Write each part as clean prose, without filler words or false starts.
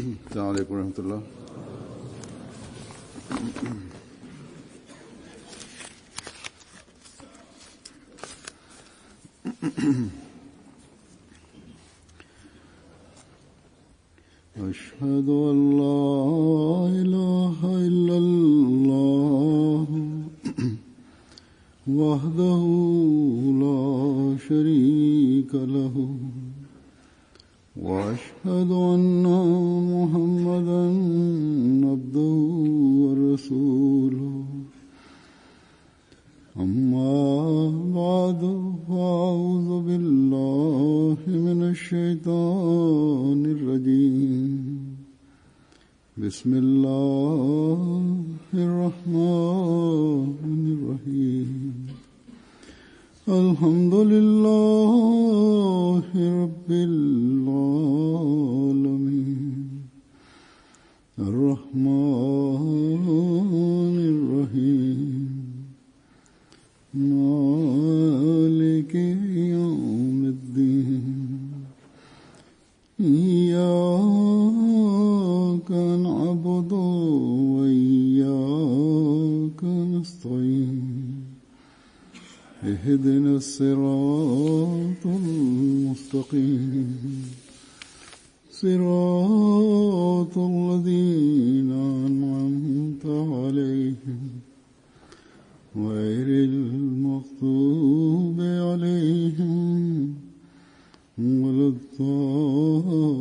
السلام عليكم ورحمة الله. أشهد أن لا إله إلا الله وحده لا شريك له وأشهد أن محمدا عبده ورسوله أما بعد فأعوذ بالله من الشيطان الرجيم بسم الله الرحمن الرحيم الحمد لله رب العالمين الرحمن الرحيم مالك يوم الدين إياك نعبد وإياك نستعين اهدنا الصراط المستقيم صراط الذين أنعمت عليهم غير المغضوب عليهم ولا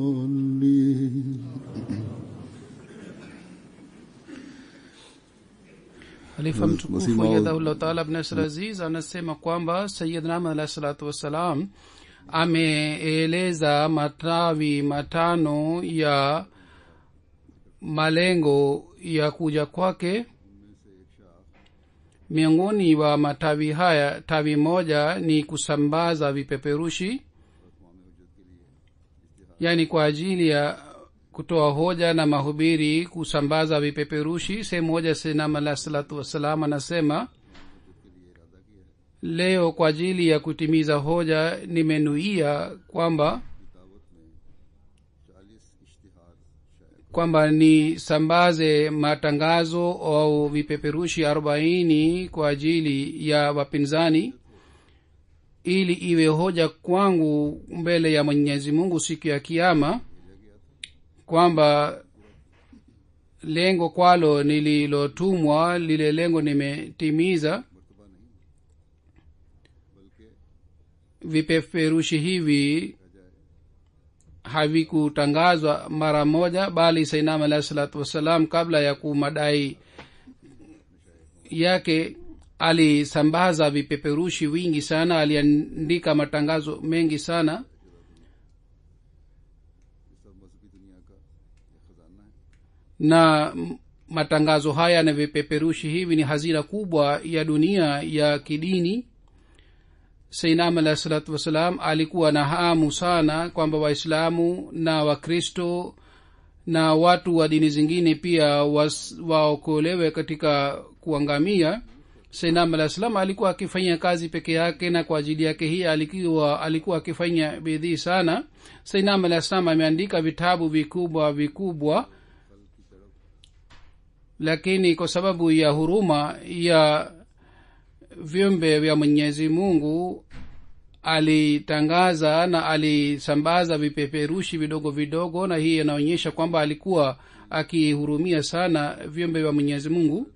الضالين. Khalifa mtukufu yadhahullah ta'ala ibn Nasr Aziz anasema kwamba Sayyidina Ahmad alayhi salatu wassalam ameeleza matawi matano ya malengo ya kuja kwake. Miongoni wa matawi haya, tawi moja ni kusambaza vipeperushi, yani kwa ajili ya kutoa hoja na mahubiri, kusambaza vipeperushi. Sehemu moja Sayyidina alayhi salatu wassalam anasema, leo kwa ajili ya kutimiza hoja nimenuia kwamba ni sambaze matangazo au vipeperushi 40 kwa ajili ya wapinzani, ili iwe hoja kwangu mbele ya Mwenyezi Mungu siku ya kiyama, kwamba lengo kwalo nililotumwa, lile lengo nimetimiza. Vipeperushi hivi havikutangazwa mara moja, bali Sayyidina alayhi salatu wassalam kabla ya kumadai yake alisambaza vipeperushi wingi sana, aliandika matangazo mengi sana. Na matangazo haya na vipeperushi hivi ni hazina kubwa ya dunia ya kidini. Sayyidina alayhi salatu wassalam alikuwa na hamu sana kwamba Waislamu na Wakristo na watu wa dini zingine pia waokolewe katika kuangamia. Sayyidina alayhi salam alikuwa akifanya kazi peke yake, na kwa ajili yake hii alikuwa akifanya bidii sana. Sayyidina alayhi salam ameandika vitabu vikubwa, lakini kwa sababu ya huruma ya viumbe vya Mwenyezi Mungu alitangaza na alisambaza vipeperushi vidogo vidogo, na hii inaonyesha kwamba alikuwa akihurumia sana viumbe vya Mwenyezi Mungu.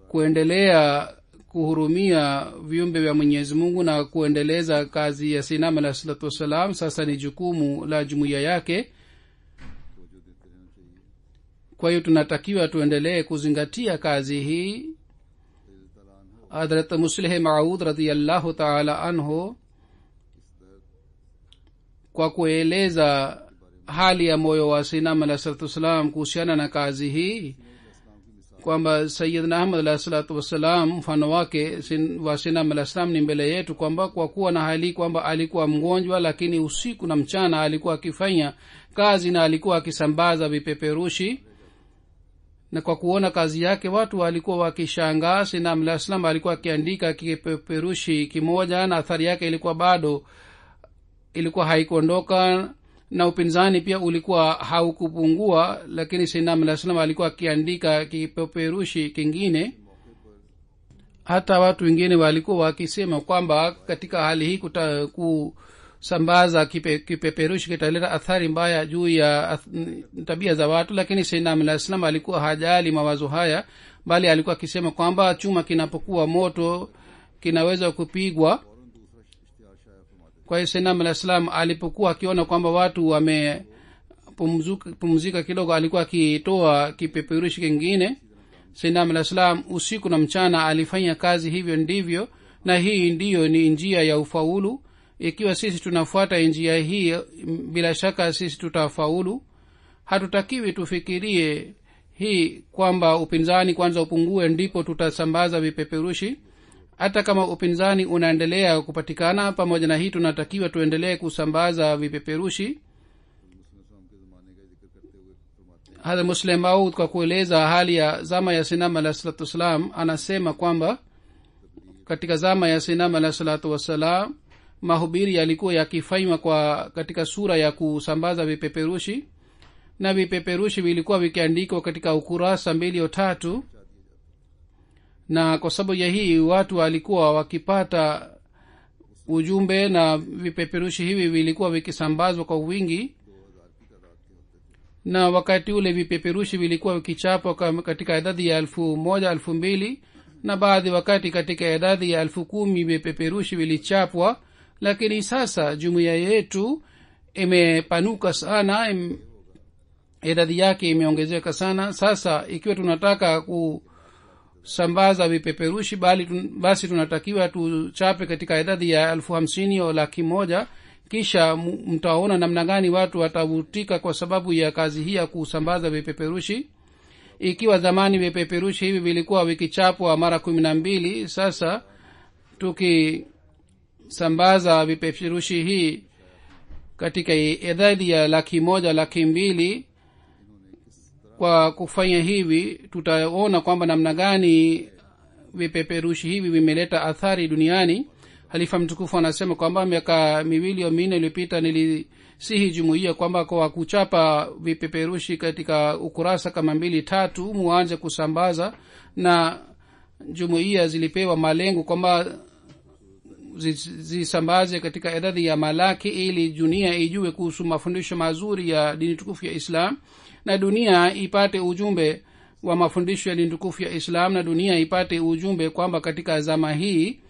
Kuendelea kuhurumia viumbe vya Mwenyezi Mungu na kuendeleza kazi ya Sayyidina alayhi salatu wassalam sasa ni jukumu la jumuiya yake. Kwa hiyo tunatakiwa tuendelee kuzingatia kazi hii. Hadrat Muslih Maud radhiyallahu ta'ala anhu, kwa kueleza hali ya moyo wa Sayyidina alayhi salatu wassalam kuhusiana na kazi hii, kwamba Sayyidina Ahmad alayhi salatu wassalam mfano wake wa Sayyidina alayhi salam ni mbele yetu, kwamba kwa kuwa na hali kwamba alikuwa mgonjwa, lakini usiku na mchana alikuwa akifanya kazi na alikuwa akisambaza vipeperushi. Na kwa kuona kazi yake watu walikuwa wakishangaa. Sayyidina alayhi salam alikuwa akiandika kipeperushi kimoja na athari yake ilikuwa bado ilikuwa haikuondoka na upinzani pia ulikuwa haukupungua, lakini sayyidina alah salam alikuwa akiandika kipeperushi kingine. hata watu wengine walikuwa wakisema kwamba katika hali hii kusambaza kipeperushi kitaleta athari mbaya juu ya tabia za watu, lakini sayyidina alah salam alikuwa hajali mawazo haya, bali alikuwa akisema kwamba chuma kinapokuwa moto kinaweza kupigwa. kwa hiyo sayyidina alah salam alipokuwa akiona kwamba watu wamepumzika kidogo, alikuwa akitoa kipeperushi kingine. sayyidina alah salam usiku na mchana alifanya kazi hivyo ndivyo, na hii ndiyo ni njia ya ufaulu. ikiwa sisi tunafuata njia hii, bila shaka sisi tutafaulu. hatutakiwi tufikirie hii kwamba upinzani kwanza upungue ndipo tutasambaza vipeperushi. hata kama upinzani unaendelea kupatikana, pamoja na hii tunatakiwa tuendelee kusambaza vipeperushi. hadha Muslim Maud kwa kueleza hali ya zama ya Sayyidina alayhi salatu wasalam anasema kwamba katika zama ya Sayyidina alayhi salatu wasalam mahubiri yalikuwa yakifanywa kwa katika sura ya kusambaza vipeperushi, na vipeperushi vilikuwa vikiandikwa katika ukurasa 2 au 3, na kwa sababu ya hii watu walikuwa wakipata ujumbe, na vipeperushi hivi vilikuwa vikisambazwa kwa wingi. na wakati ule vipeperushi vilikuwa vikichapwa katika idadi ya 1,000, 2,000, na baadhi wakati katika idadi ya 10,000 vipeperushi vilichapwa. lakini sasa jumuiya yetu imepanuka sana, idadi yake imeongezeka sana. sasa ikiwa tunataka kusambaza vipeperushi basi tunatakiwa tuchape katika idadi ya 50,000 au 100,000. kisha mtaona namna gani watu watavutika kwa sababu ya kazi hii ya kusambaza vipeperushi. ikiwa zamani vipeperushi hivi vilikuwa vikichapwa mara 12, sasa tukisambaza vipeperushi hii katika idadi ya 100,000, 200,000, kwa kufanya hivi tutaona kwamba namna gani vipeperushi hivi vimeleta athari duniani. halifa mtukufu anasema kwamba miaka 2 au 4 iliyopita nilisihi jumuiya kwamba kwa kuchapa vipeperushi katika ukurasa kama 2-3 muanze kusambaza, na jumuiya zilipewa malengo kwamba zisambaze katika idadi ya malaki ili dunia ijue kuhusu mafundisho mazuri ya dini tukufu ya Islam, na dunia ipate ujumbe wa mafundisho ya dini tukufu ya Islam, na dunia ipate ujumbe kwamba katika zama hii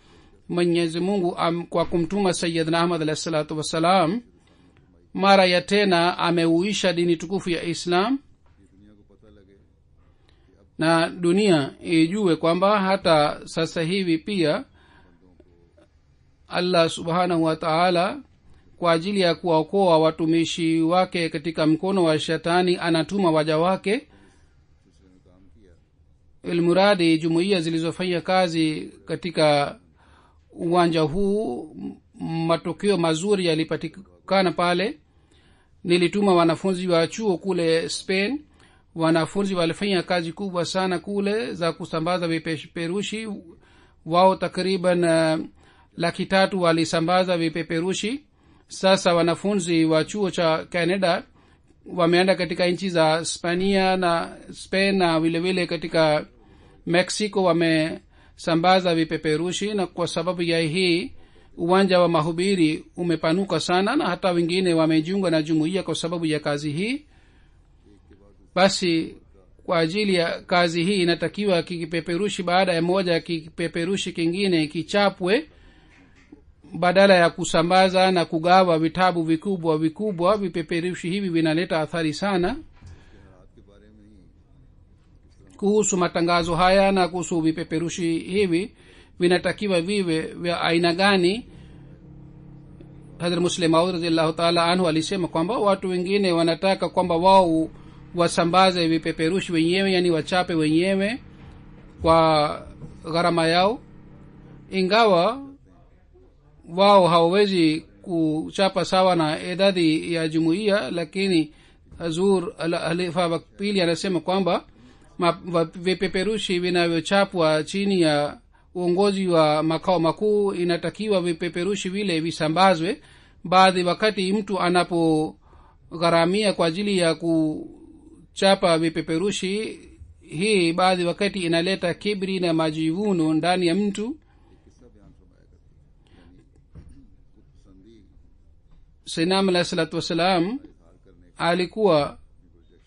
Mwenyezi Mungu kwa kumtuma Sayyidina Ahmad alayhi salatu wasalam mara ya tena ameuisha dini tukufu ya Islam, na dunia ijue kwamba hata sasa hivi pia Allah subhanahu wa ta'ala kwa ajili ya kuwaokoa watumishi wake katika mkono wa shetani anatuma waja wake. ilmuradi jumuiya zilizofanya kazi katika uwanja huu matokeo mazuri yalipatikana pale. nilituma wanafunzi wa chuo kule Spain. wanafunzi walifanya kazi kubwa sana kule za kusambaza vipeperushi. wao takriban 300,000 walisambaza vipeperushi. sasa wanafunzi wa chuo cha Canada wameenda katika nchi za Spania na Spain na vile vile katika Mexico wamesambaza vipeperushi, na kwa sababu ya hii uwanja wa mahubiri umepanuka sana, na hata wengine wamejiunga na jumuiya kwa sababu ya kazi hii. basi kwa ajili ya kazi hii inatakiwa kipeperushi baada ya moja kipeperushi kingine kichapwe, badala ya kusambaza na kugawa vitabu vikubwa vikubwa. vipeperushi hivi vinaleta athari sana. kuhusu matangazo haya na kuhusu vipeperushi hivi vinatakiwa viwe vya aina gani, Hazrat Muslim Maud radhiyallahu ta'ala anhu alisema kwamba watu wengine wanataka kwamba wao wasambaze vipeperushi wenyewe, yani wachape wenyewe kwa gharama yao, ingawa wao hawawezi kuchapa sawa na idadi ya jumuiya. lakini Hazur Halifa wa pili anasema kwamba vipeperushi vinavyochapwa chini ya uongozi wa makao makuu inatakiwa vipeperushi vile visambazwe, baadhi wakati mtu anapogharamia kwa ajili ya kuchapa vipeperushi hii baadhi wakati inaleta kibri na majivuno ndani ya mtu. Sayyidina alayhi salatu wassalam alikuwa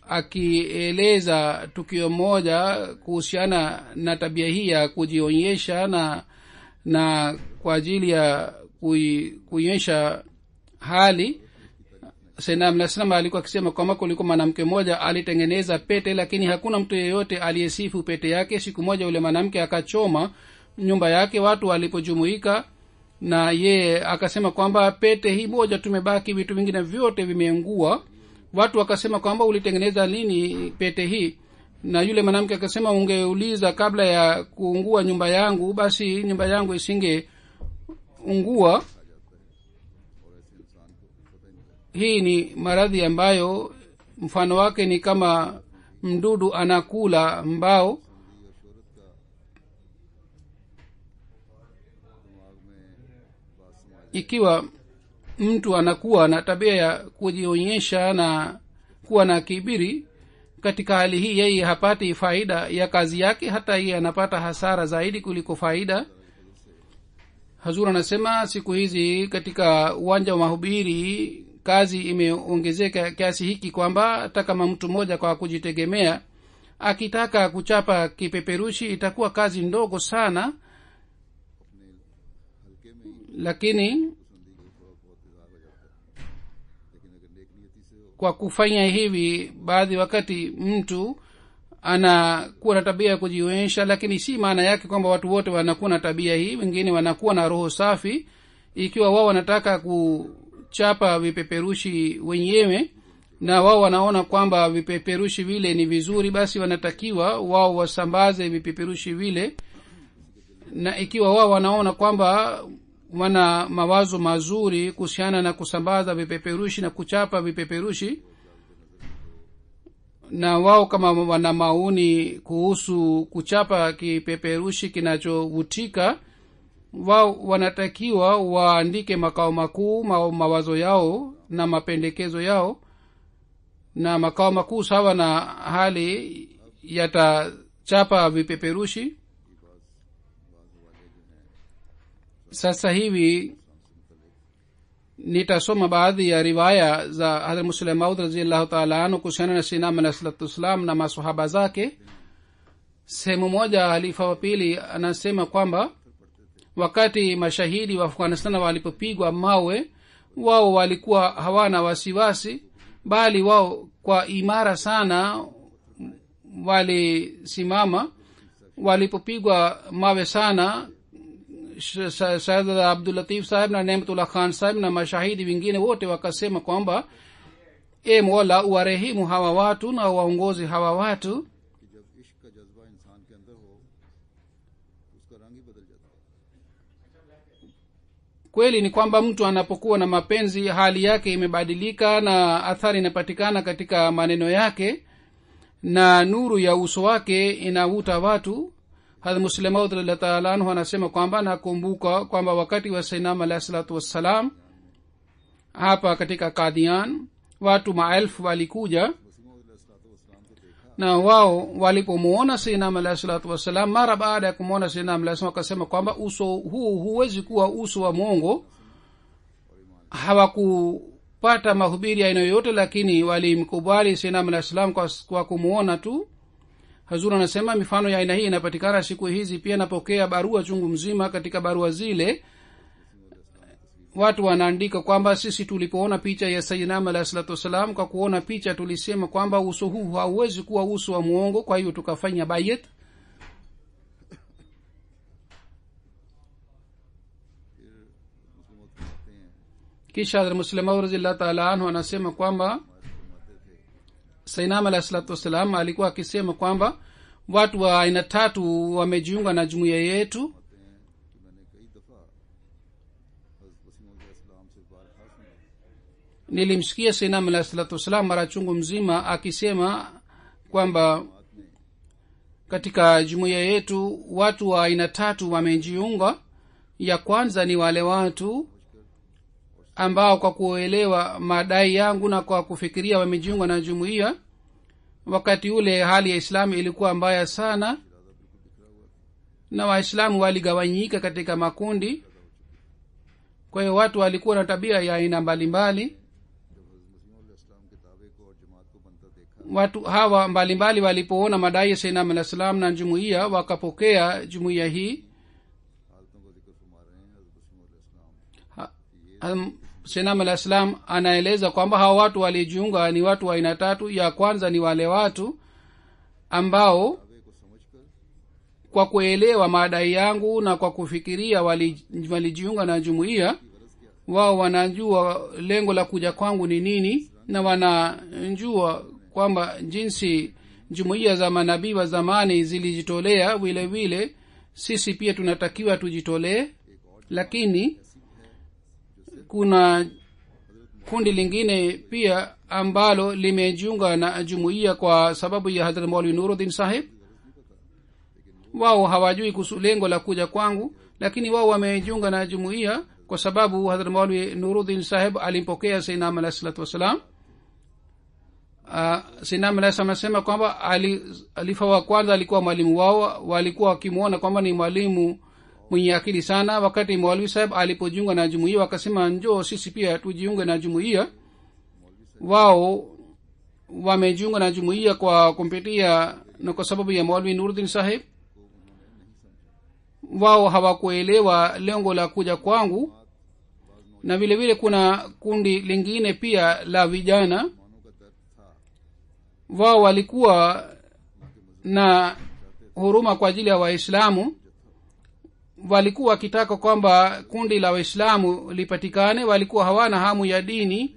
akieleza tukio moja kuhusiana na tabia hii ya kujionyesha na kwa ajili ya kuionyesha hali. Sayyidina alayhi salam alikuwa akisema kwamba kulikuwa mwanamke mmoja alitengeneza pete, lakini hakuna mtu yeyote aliyesifu pete yake. Siku moja yule mwanamke akachoma nyumba yake, watu walipojumuika, na ye akasema kwamba pete hii moja tumebaki, vitu vingine vyote vimeungua. Watu wakasema kwamba ulitengeneza lini pete hii? Na yule mwanamke akasema, ungeuliza kabla ya kuungua nyumba yangu, basi nyumba yangu isingeungua. Hii ni maradhi ambayo mfano wake ni kama mdudu anakula mbao. Ikiwa mtu anakuwa na tabia ya kujionyesha na kuwa na kibiri, katika hali hii yeye hapati faida ya kazi yake, hata yeye anapata hasara zaidi kuliko faida. Hazur anasema siku hizi katika uwanja wa mahubiri kazi imeongezeka kiasi hiki kwamba hata kama mtu mmoja kwa kujitegemea akitaka kuchapa kipeperushi itakuwa kazi ndogo sana, lakini kwa kufanya hivi baadhi wakati mtu anakuwa na tabia ya kujionyesha, lakini si maana yake kwamba watu wote wanakuwa na tabia hii. Wengine wanakuwa na roho safi. Ikiwa wao wanataka kuchapa vipeperushi wenyewe na wao wanaona kwamba vipeperushi vile ni vizuri, basi wanatakiwa wao wasambaze vipeperushi vile. Na ikiwa wao wanaona kwamba wana mawazo mazuri kuhusiana na kusambaza vipeperushi na kuchapa vipeperushi, na wao kama wana maoni kuhusu kuchapa kipeperushi kinachovutika, wao wanatakiwa waandike makao makuu mawazo yao na mapendekezo yao, na makao makuu sawa na hali yatachapa vipeperushi. Sasa hivi nitasoma baadhi ya riwaya za Hazrat Musleh Maud radhiyallahu ta'ala anhu kuhusiana na Sayyidina alayhi salatu wassalam na maswahaba zake. Sehemu moja halifa wa pili anasema kwamba wakati mashahidi wa Afghanistan walipopigwa mawe, wao walikuwa hawana wasiwasi, bali wao kwa imara sana walisimama. Walipopigwa mawe sana, Sayyid Abdul Latif sahib na Nematullah Khan sahib na mashahidi wengine wote wakasema kwamba e Mola, uwarehemu hawa watu na waongozi hawa watu. Kweli ni kwamba mtu anapokuwa na mapenzi hali yake imebadilika na athari inapatikana katika maneno yake na nuru ya uso wake inavuta watu. Hadhrat Musleh Maud radhiyallahu ta'ala anhu anasema kwamba nakumbuka kwamba wakati wa Sayyidina alayhi salatu wassalam hapa katika Qadian watu maelfu walikuja, na wao walipomuona Sayyidina alayhi salatu wassalam, mara baada ya kumuona Sayyidina alayhi salatu wakasema kwamba uso huu huwezi kuwa uso wa mwongo. Hawakupata mahubiri aina yoyote, lakini walimkubali Sayyidina alayhi salam kwa kumuona tu. Hazur anasema mifano ya aina hii inapatikana siku hizi pia. Napokea barua chungu mzima. Katika barua zile watu wanaandika kwamba sisi tulipoona picha ya Sayyidina alayhi salatu wasalam, kwa kuona picha tulisema kwamba uso huu hauwezi kuwa uso wa muongo, kwa hiyo tukafanya bayat. Kisha Hazrat Musleh Maud radhiyallahu ta'ala anhu anasema kwamba Sayyidina alayhi salatu wasalam alikuwa akisema kwamba watu wa aina tatu wamejiunga na jumuiya yetu. Nilimsikia Sayyidina alayhi salatu wasalam mara chungu mzima akisema kwamba katika jumuiya yetu watu wa aina tatu wamejiunga. Ya kwanza ni wale watu ambao kwa kuelewa madai yangu na kwa kufikiria wamejiunga na jumuiya. Wakati ule hali ya islamu ilikuwa mbaya sana na waislamu waligawanyika katika makundi. kwa hiyo watu walikuwa na tabia ya aina mbalimbali. watu hawa mbalimbali walipoona madai ya sayyidina alayhi salam na jumuiya wakapokea jumuiya hii. sayyidina alayhi salam anaeleza kwamba hawa watu walijiunga ni watu wa aina tatu. ya kwanza ni wale watu ambao kwa kuelewa madai yangu na kwa kufikiria walijiunga na jumuiya. wao wanajua lengo la kuja kwangu ni nini, na wanajua kwamba jinsi jumuiya za manabii wa zamani zilijitolea vile vile sisi pia tunatakiwa tujitolee. Lakini kuna kundi lingine pia ambalo limejiunga na jumuiya kwa sababu ya Hazrat Maulvi Nuruddin Sahib. wao hawajui kuhusu lengo la kuja kwangu, lakini wao wamejiunga na jumuiya kwa sababu Hazrat Maulvi Nuruddin Sahib alimpokea sayyidina alayhi salatu wasalam. sayyidina alayhi salam anasema kwamba alifa wa kwanza alikuwa mwalimu wao. walikuwa wakimuona kwamba ni mwalimu mwenye akili sana. wakati Maulvi Sahib alipojiunga na jumuiya wakasema njoo sisi pia tujiunge na jumuiya. wao wamejiunga na jumuiya kwa kumpitia na kwa sababu ya Maulvi Nuruddin Sahib. wao hawakuelewa lengo la kuja kwangu. na vile vile kuna kundi lingine pia la vijana. wao walikuwa na huruma kwa ajili ya waislamu. walikuwa wakitaka kwamba kundi la waislamu lipatikane. walikuwa hawana hamu ya dini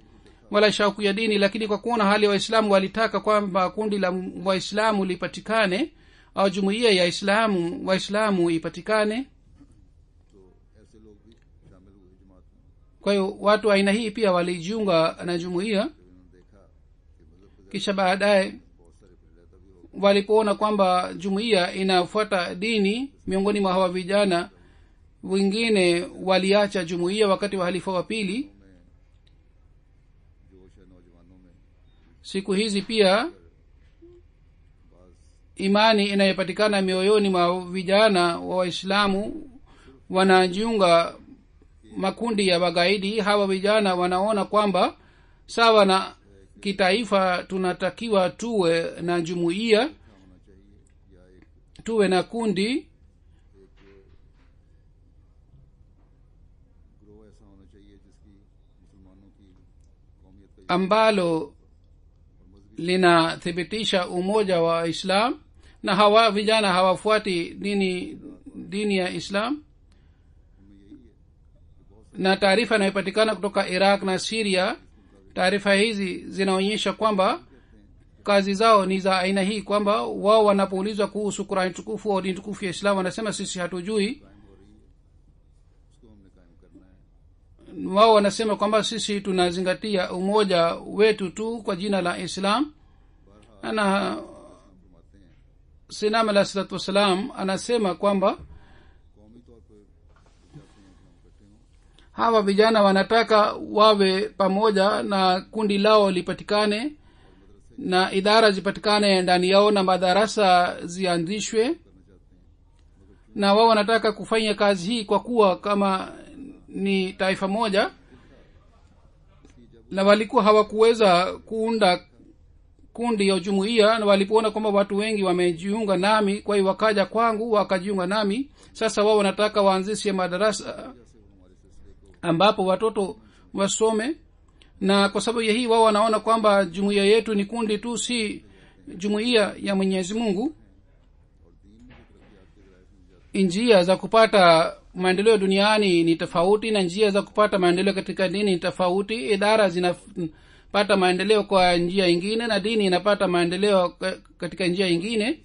wala shauku ya dini, lakini kwa kuona hali ya waislamu walitaka kwamba kundi la waislamu lipatikane au jumuiya ya waislamu ipatikane. kwa hiyo watu aina hii pia walijiunga na jumuiya. kisha baadaye walipoona kwamba jumuiya inafuata dini, miongoni mwa hawa vijana wengine waliacha jumuiya wakati wa halifa wa pili. siku hizi pia imani inayopatikana mioyoni mwa vijana wa waislamu wanajiunga makundi ya magaidi. hawa vijana wanaona kwamba sawa na kitaifa tunatakiwa tuwe na jumuiya, tuwe na kundi ambalo linathibitisha umoja wa Islam. na hawa vijana hawafuati dini ya Islam. na taarifa inayopatikana kutoka Iraq na Syria, taarifa hizi zinaonyesha kwamba kazi zao ni za aina hii, kwamba wao wanapoulizwa kuhusu Qur'an tukufu au dini tukufu ya Islam wanasema sisi hatujui. wao wanasema kwamba sisi tunazingatia umoja wetu tu kwa jina la Islam. na Sayyidina alayhi salatu wasalam anasema kwamba hawa vijana wanataka wawe pamoja na kundi lao lipatikane na idara zipatikane ndani yao na madarasa zianzishwe. na wao wanataka kufanya kazi hii kwa kuwa kama ni taifa moja. na walikuwa hawakuweza kuunda kundi ya jumuiya, na walipoona kwamba watu wengi wamejiunga nami, kwa hiyo wakaja kwangu wakajiunga nami. sasa wao wanataka waanzishe madarasa ambapo watoto wasome. na kwa sababu ya hii wao wanaona kwamba jumuiya yetu ni kundi tu, si jumuiya ya Mwenyezi Mungu. njia za kupata maendeleo duniani ni tofauti na njia za kupata maendeleo katika dini ni tofauti. idara zinapata maendeleo kwa njia nyingine na dini inapata maendeleo katika njia nyingine.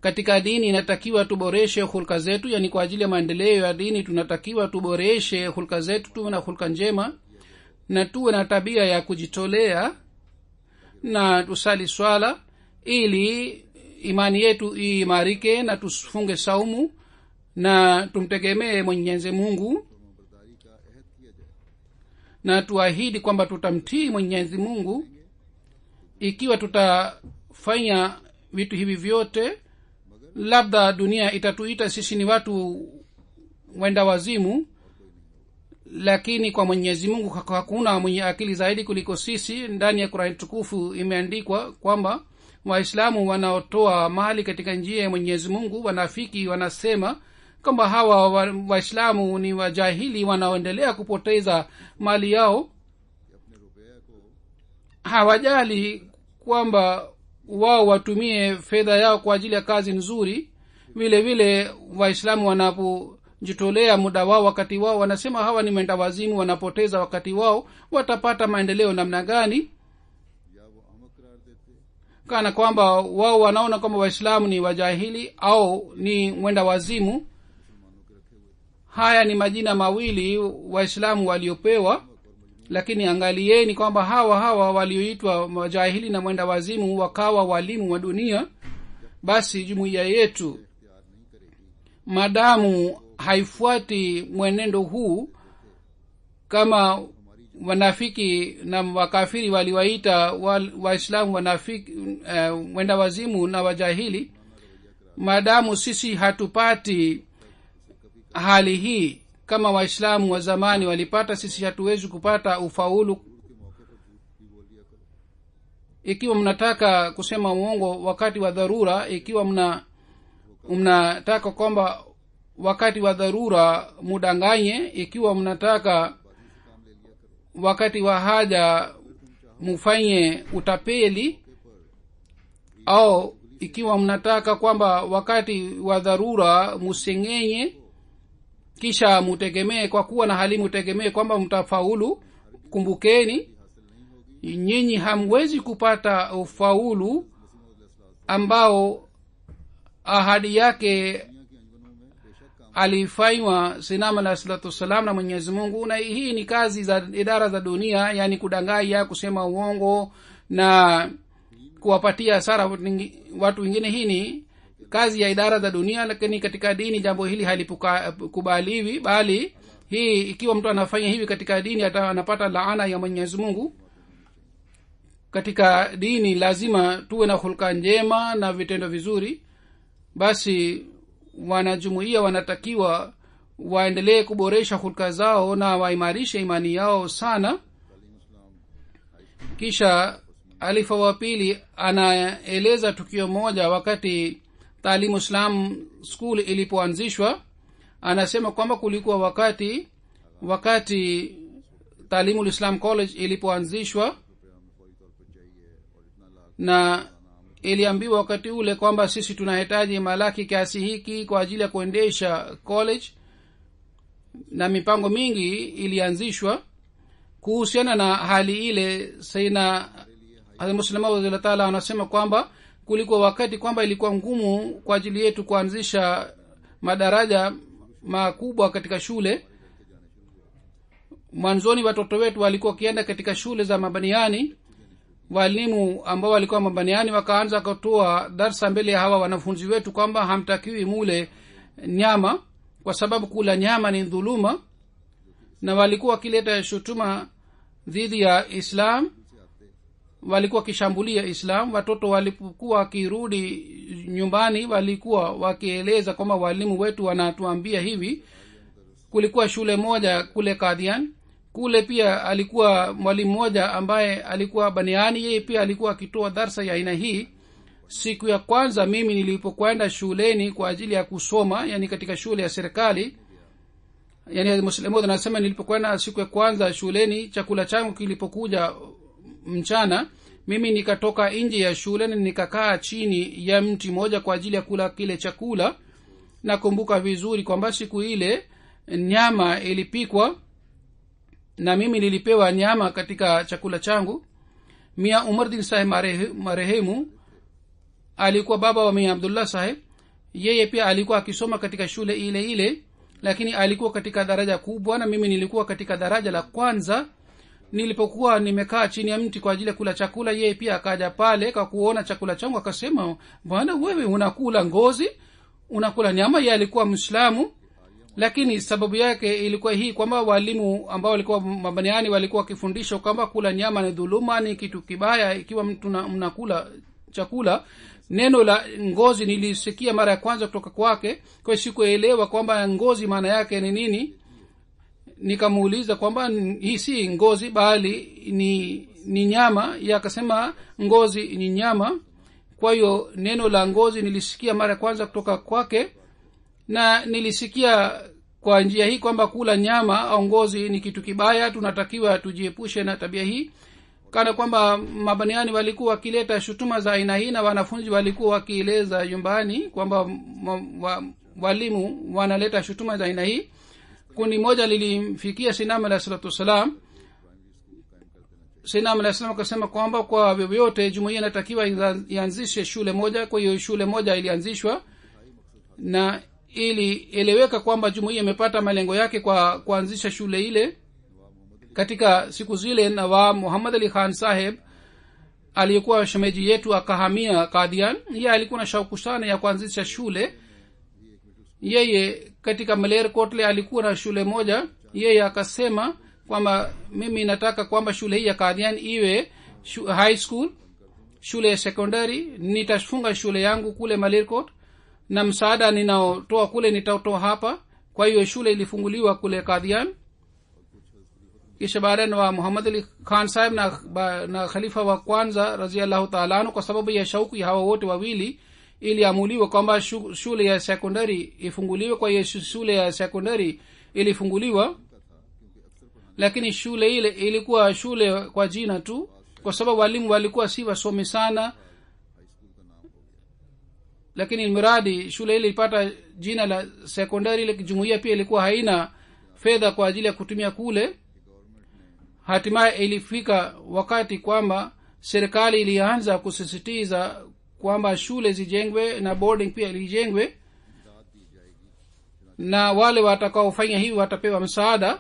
katika dini inatakiwa tuboreshe hulka zetu, yani kwa ajili ya maendeleo ya dini tunatakiwa tuboreshe hulka zetu, tuwe na hulka njema na tuwe na tabia ya kujitolea na tusali swala ili imani yetu iimarike, na tufunge saumu na tumtegemee Mwenyezi Mungu. na tuahidi kwamba tutamtii Mwenyezi Mungu. Ikiwa tutafanya vitu hivi vyote, labda dunia itatuita sisi ni watu wenda wazimu, lakini kwa Mwenyezi Mungu hakuna mwenye akili zaidi kuliko sisi. Ndani ya Qur'an tukufu imeandikwa kwamba Waislamu wanaotoa mali katika njia ya Mwenyezi Mungu, wanafiki wanasema kwamba hawa Waislamu ni wajahili wanaoendelea kupoteza mali yao. Hawajali kwamba wao watumie fedha yao kwa ajili ya kazi nzuri. Vile vile Waislamu wanapojitolea muda wao, wakati wao, wanasema hawa ni menda wazimu, wanapoteza wakati wao, watapata maendeleo namna gani? Kana kwamba wao wanaona kwamba Waislamu ni wajahili au ni mwenda wazimu. Haya ni majina mawili Waislamu waliopewa, lakini angalieni kwamba hawa walioitwa wajahili na mwenda wazimu wakawa walimu wa dunia. Basi jumuiya yetu madamu haifuati mwenendo huu, kama wanafiki na wakafiri waliwaita Waislamu wanafiki, mwenda wazimu na wajahili, madamu sisi hatupati hali hii kama Waislamu wa zamani walipata, sisi hatuwezi kupata ufaulu. Ikiwa mnataka kusema uongo wakati wa dharura, ikiwa mnataka kwamba wakati wa dharura mudanganye, ikiwa mnataka wakati wa haja mufanye utapeli, au ikiwa mnataka kwamba wakati wa dharura musengenye kisha mutegemee kwa kuwa na hali mutegemee kwamba mtafaulu, kumbukeni nyinyi hamwezi kupata ufaulu ambao ahadi yake alifanywa Sinama alayhi salatu wassalam na Mwenyezi Mungu. Na hii ni kazi za idara za dunia, yani kudanganya, kusema uongo na kuwapatia hasara watu wengine. Hii ni kazi ya idara za dunia, lakini katika dini jambo hili halikubaliwi, bali hii ikiwa mtu anafanya hivi katika dini anapata laana ya Mwenyezi Mungu. Katika dini lazima tuwe na hulka njema na vitendo vizuri. Basi wanajumuiya wanatakiwa waendelee kuboresha hulka zao na waimarishe imani yao sana. Kisha alifa wa pili anaeleza tukio moja wakati Taalimu Islam School ilipoanzishwa. Anasema kwamba kulikuwa wakati Taalimu Islam College ilipoanzishwa, na iliambiwa wakati ule kwamba sisi tunahitaji malaki kiasi hiki kwa ajili ya kuendesha college, na mipango mingi ilianzishwa kuhusiana na hali ile. Sayyidina Muslima radhiyallahu ta'ala anasema kwamba kulikuwa wakati kwamba ilikuwa ngumu kwa ajili yetu kuanzisha madaraja makubwa katika shule. Mwanzoni watoto wetu walikuwa kienda katika shule za mabaniani. Walimu ambao walikuwa mabaniani wakaanza kutoa darasa mbele ya hawa wanafunzi wetu kwamba hamtakiwi mule nyama, kwa sababu kula nyama ni dhuluma, na walikuwa wakileta shutuma dhidi ya Islam, walikuwa kishambulia Islam. Watoto walipokuwa wakirudi nyumbani walikuwa wakieleza kwamba walimu wetu wanatuambia hivi. Kulikuwa shule moja kule Kadian, kule pia alikuwa mwalimu mmoja ambaye alikuwa baniani, yeye pia alikuwa akitoa darasa ya aina hii. Siku ya kwanza mimi nilipokwenda shuleni kwa ajili ya kusoma, yani katika shule ya serikali, yani Muslimu anasema nilipokwenda siku ya kwanza shuleni, chakula changu kilipokuja mchana, mimi nikatoka nje ya shule na nikakaa chini ya mti moja kwa ajili ya kula kile chakula. Nakumbuka vizuri kwamba siku ile nyama ilipikwa na mimi nilipewa nyama katika chakula changu. Mia Umar Din Saheb marehemu alikuwa baba wa Mia Abdullah Saheb. Yeye pia alikuwa akisoma katika shule ile ile, lakini alikuwa katika daraja kubwa na mimi nilikuwa katika daraja la kwanza. Nilipokuwa nimekaa chini ya mti kwa ajili ya kula chakula, yeye pia akaja pale kwa kuona chakula changu, akasema, "Bwana, wewe unakula ngozi, unakula nyama?" Yeye alikuwa Muislamu. lakini sababu yake ilikuwa hii kwamba walimu ambao walikuwa mabaniani walikuwa wakifundishwa kwamba kula nyama ni dhuluma, ni kitu kibaya ikiwa mtu mnakula chakula. Neno la ngozi nilisikia mara ya kwanza kutoka kwake, kwa hiyo sikuelewa kwamba ngozi maana yake ni nini. Nikamuuliza kwamba hii si ngozi bali ni nyama. Yeye akasema ngozi ni nyama. Kwa hiyo neno la ngozi nilisikia mara ya kwanza kutoka kwake, na nilisikia kwa njia hii kwamba kula nyama au ngozi ni kitu kibaya, tunatakiwa tujiepushe na tabia hii. Kana kwamba mabaniani walikuwa wakileta shutuma za aina hii, na wanafunzi walikuwa wakieleza nyumbani kwamba walimu wanaleta shutuma za aina hii. Kundi moja lilimfikia Sinam alayhi salatu wasalam. Sinam alayhi salam akasema kwamba kwa vyovyote jumuiya inatakiwa ianzishe shule moja. Kwa hiyo shule moja ilianzishwa, na ilieleweka kwamba jumuiya imepata malengo yake kwa kuanzisha shule ile. Katika siku zile Nawab Muhammad Ali Khan Saheb aliyekuwa shemeji yetu akahamia Qadian. Yeye alikuwa na shauku sana ya kuanzisha shule. Yeye katika Malerkotle alikuwa na shule moja. Yeye akasema kwamba mimi nataka kwamba shule hii ya Qadian iwe high school, shule ya secondary. Nitafunga shule yangu kule Malerkot, na msaada ninaotoa kule nitatoa hapa. Kwa hiyo shule ilifunguliwa kule Qadian. kisha baadaye wa Muhammad Ali Khan Sahib na khalifa wa kwanza radhiyallahu ta'ala anhu, kwa sababu ya shauku ya hawa wote wawili, iliamuliwa kwamba shule ya secondary ifunguliwe. Kwa hiyo shule ya secondary ilifunguliwa, lakini shule ile ilikuwa shule kwa jina tu, kwa sababu walimu walikuwa si wasomi sana. Lakini miradi shule ile ilipata jina la secondary, ile jumuiya pia ilikuwa haina fedha kwa ajili ya kutumia kule. Hatimaye ilifika wakati kwamba serikali ilianza kusisitiza kwamba shule zijengwe na boarding pia ilijengwe, na wale watakaofanya hivi watapewa msaada.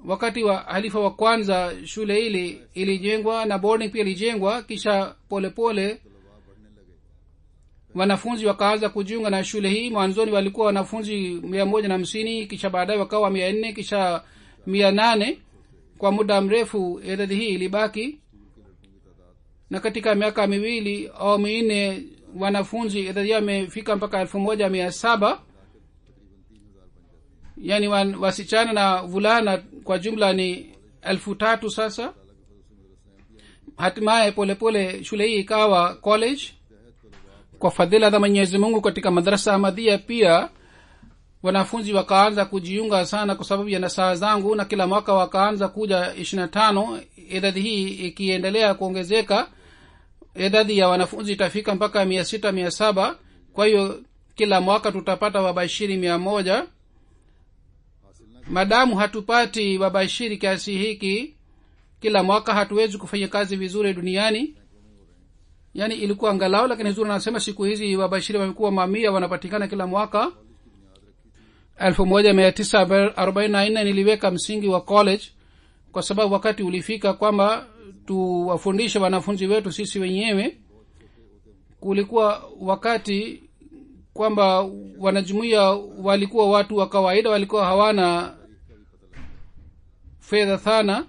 Wakati wa halifa wa kwanza shule ile ilijengwa na boarding pia ilijengwa. Kisha polepole wanafunzi wakaanza kujiunga na shule hii. Mwanzoni walikuwa wanafunzi 150, kisha baadaye wakawa 400, kisha 800. Kwa muda mrefu idadi hii ilibaki, na katika miaka miwili au minne wanafunzi idadi yao imefika mpaka 1700. Yani wasichana na vulana kwa jumla ni 3000 sasa. Hatimaye polepole shule hii ikawa college. Kwa fadhila za Mwenyezi Mungu, katika madrasa Ahmadiyya pia wanafunzi wakaanza kujiunga sana kwa sababu ya nasaha zangu, na kila mwaka wakaanza kuja 25. Idadi hii ikiendelea kuongezeka, idadi ya wanafunzi itafika mpaka 600 700. Kwa hiyo kila mwaka tutapata wabashiri 100. Madamu hatupati wabashiri kiasi hiki kila mwaka, hatuwezi kufanya kazi vizuri duniani. Yani ilikuwa angalau, lakini huzuri anasema siku hizi wabashiri wamekuwa mamia, wanapatikana kila mwaka. 1944 niliweka msingi wa college, kwa sababu wakati ulifika kwamba tuwafundishe wanafunzi wetu sisi wenyewe. Kulikuwa wakati kwamba wanajumuiya walikuwa watu wa kawaida, walikuwa hawana fedha sana,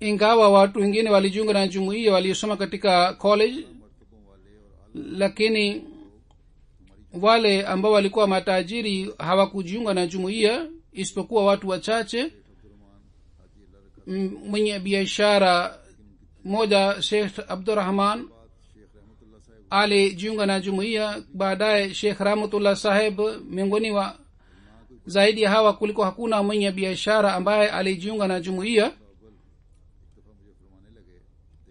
ingawa watu wengine walijiunga na jumuiya waliosoma katika college. Lakini wale ambao walikuwa matajiri hawakujiunga na jumuiya, isipokuwa watu wachache. Mwenye biashara moja Sheikh Abdurrahman alijiunga na jumuiya. Baadaye Sheikh Rahmatullah Saheb. Miongoni wa zaidi ya hawa kuliko hakuna mwenye biashara ambaye alijiunga na jumuiya,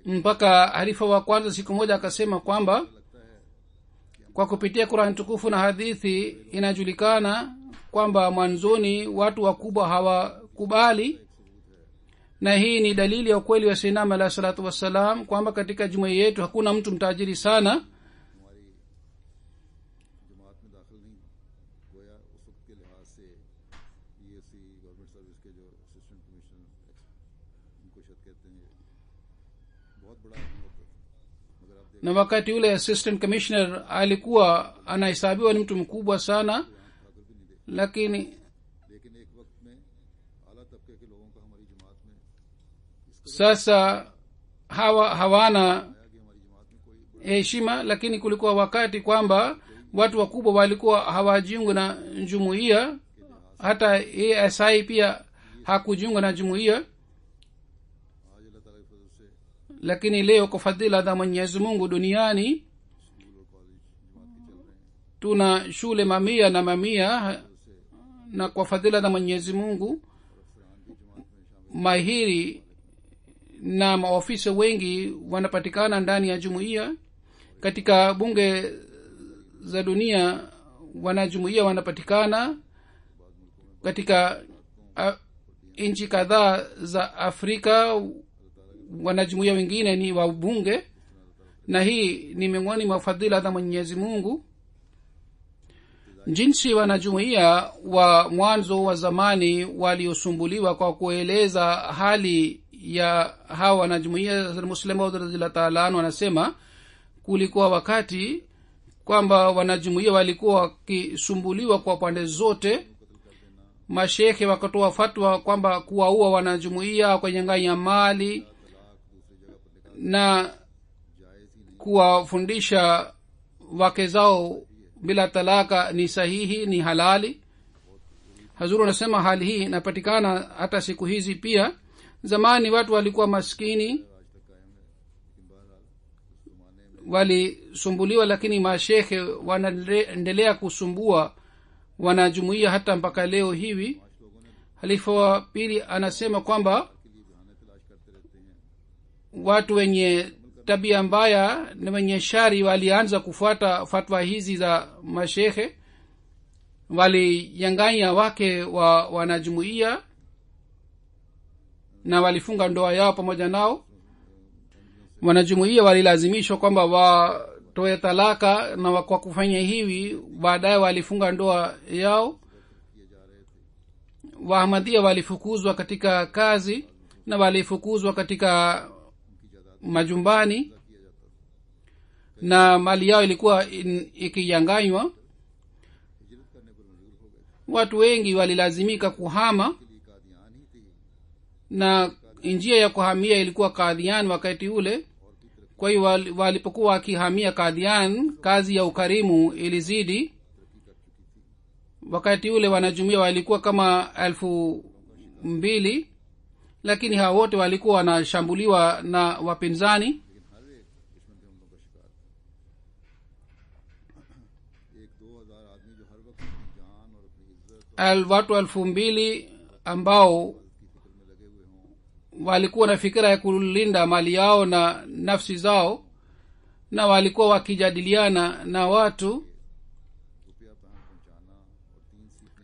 mpaka halifa wa kwanza siku moja akasema kwamba kwa kupitia Qur'an tukufu na hadithi inajulikana kwamba mwanzoni watu wakubwa hawakubali, na hii ni dalili ya ukweli wa Sayyidina alayhi salatu wassalam kwamba katika jumuiya yetu hakuna mtu mtajiri sana. na wakati ule assistant commissioner alikuwa anahesabiwa ni mtu mkubwa sana, lakini लेकिन एक वक्त में आला तबके के लोगों का हमारी जमात में sasa hawana कि हमारी जमात में कोई heshima. Lakini kulikuwa wakati kwamba watu wakubwa walikuwa hawajiunga na jumuiya, hata ASI pia hakujiunga na jumuiya. आज अल्लाह ताला के फजल से lakini leo kwa fadhila za Mwenyezi Mungu duniani school और कॉलेज जमात के चल रहे हैं। tuna shule mamia na mamia, na kwa fadhila za Mwenyezi Mungu mahiri na maofisa wengi wanapatikana ndani ya jumuiya. Katika bunge za dunia wanajumuiya wanapatikana. Katika nchi kadhaa za Afrika wanajumuiya wengine ni wabunge, na hii ni miongoni mwa fadhila za Mwenyezi Mungu. Jinsi wanajumuiya wa mwanzo wa zamani waliosumbuliwa kwa kueleza hali ya hawa wanajumuiya, Muslim Maud radhiyallahu ta'ala anhu wanasema kulikuwa wakati kwamba wanajumuiya walikuwa wakisumbuliwa kwa pande zote. Mashekhe wakatoa fatwa kwamba kuwaua wanajumuiya, kunyang'anya mali na kuwafundisha wake zao bila talaka ni sahihi, ni halali. Hazuru anasema hali hii inapatikana hata siku hizi pia. Zamani watu walikuwa maskini, walisumbuliwa, lakini mashekhe wanaendelea kusumbua wanajumuiya hata mpaka leo hivi. Halifa wa pili anasema kwamba watu wenye tabia mbaya na wenye shari walianza kufuata fatwa hizi za mashekhe, waliyanganya wake wa wanajumuiya na walifunga ndoa yao pamoja nao. Wanajumuiya walilazimishwa kwamba watoe talaka, na kwa kufanya hivi baadaye walifunga ndoa yao. Waahmadiyya walifukuzwa katika kazi na walifukuzwa katika majumbani, na mali yao ilikuwa ikiyanganywa. Watu wengi walilazimika kuhama, na njia ya kuhamia ilikuwa Qadian wakati ule. Kwa hiyo walipokuwa wakihamia Qadian, kazi ya ukarimu ilizidi. Wakati ule wanajumuiya walikuwa kama 2,000, lakini hawa wote walikuwa wanashambuliwa na wapinzani. Watu 2,000 ambao walikuwa na fikira ya kulinda mali yao na nafsi zao, na walikuwa wakijadiliana na watu.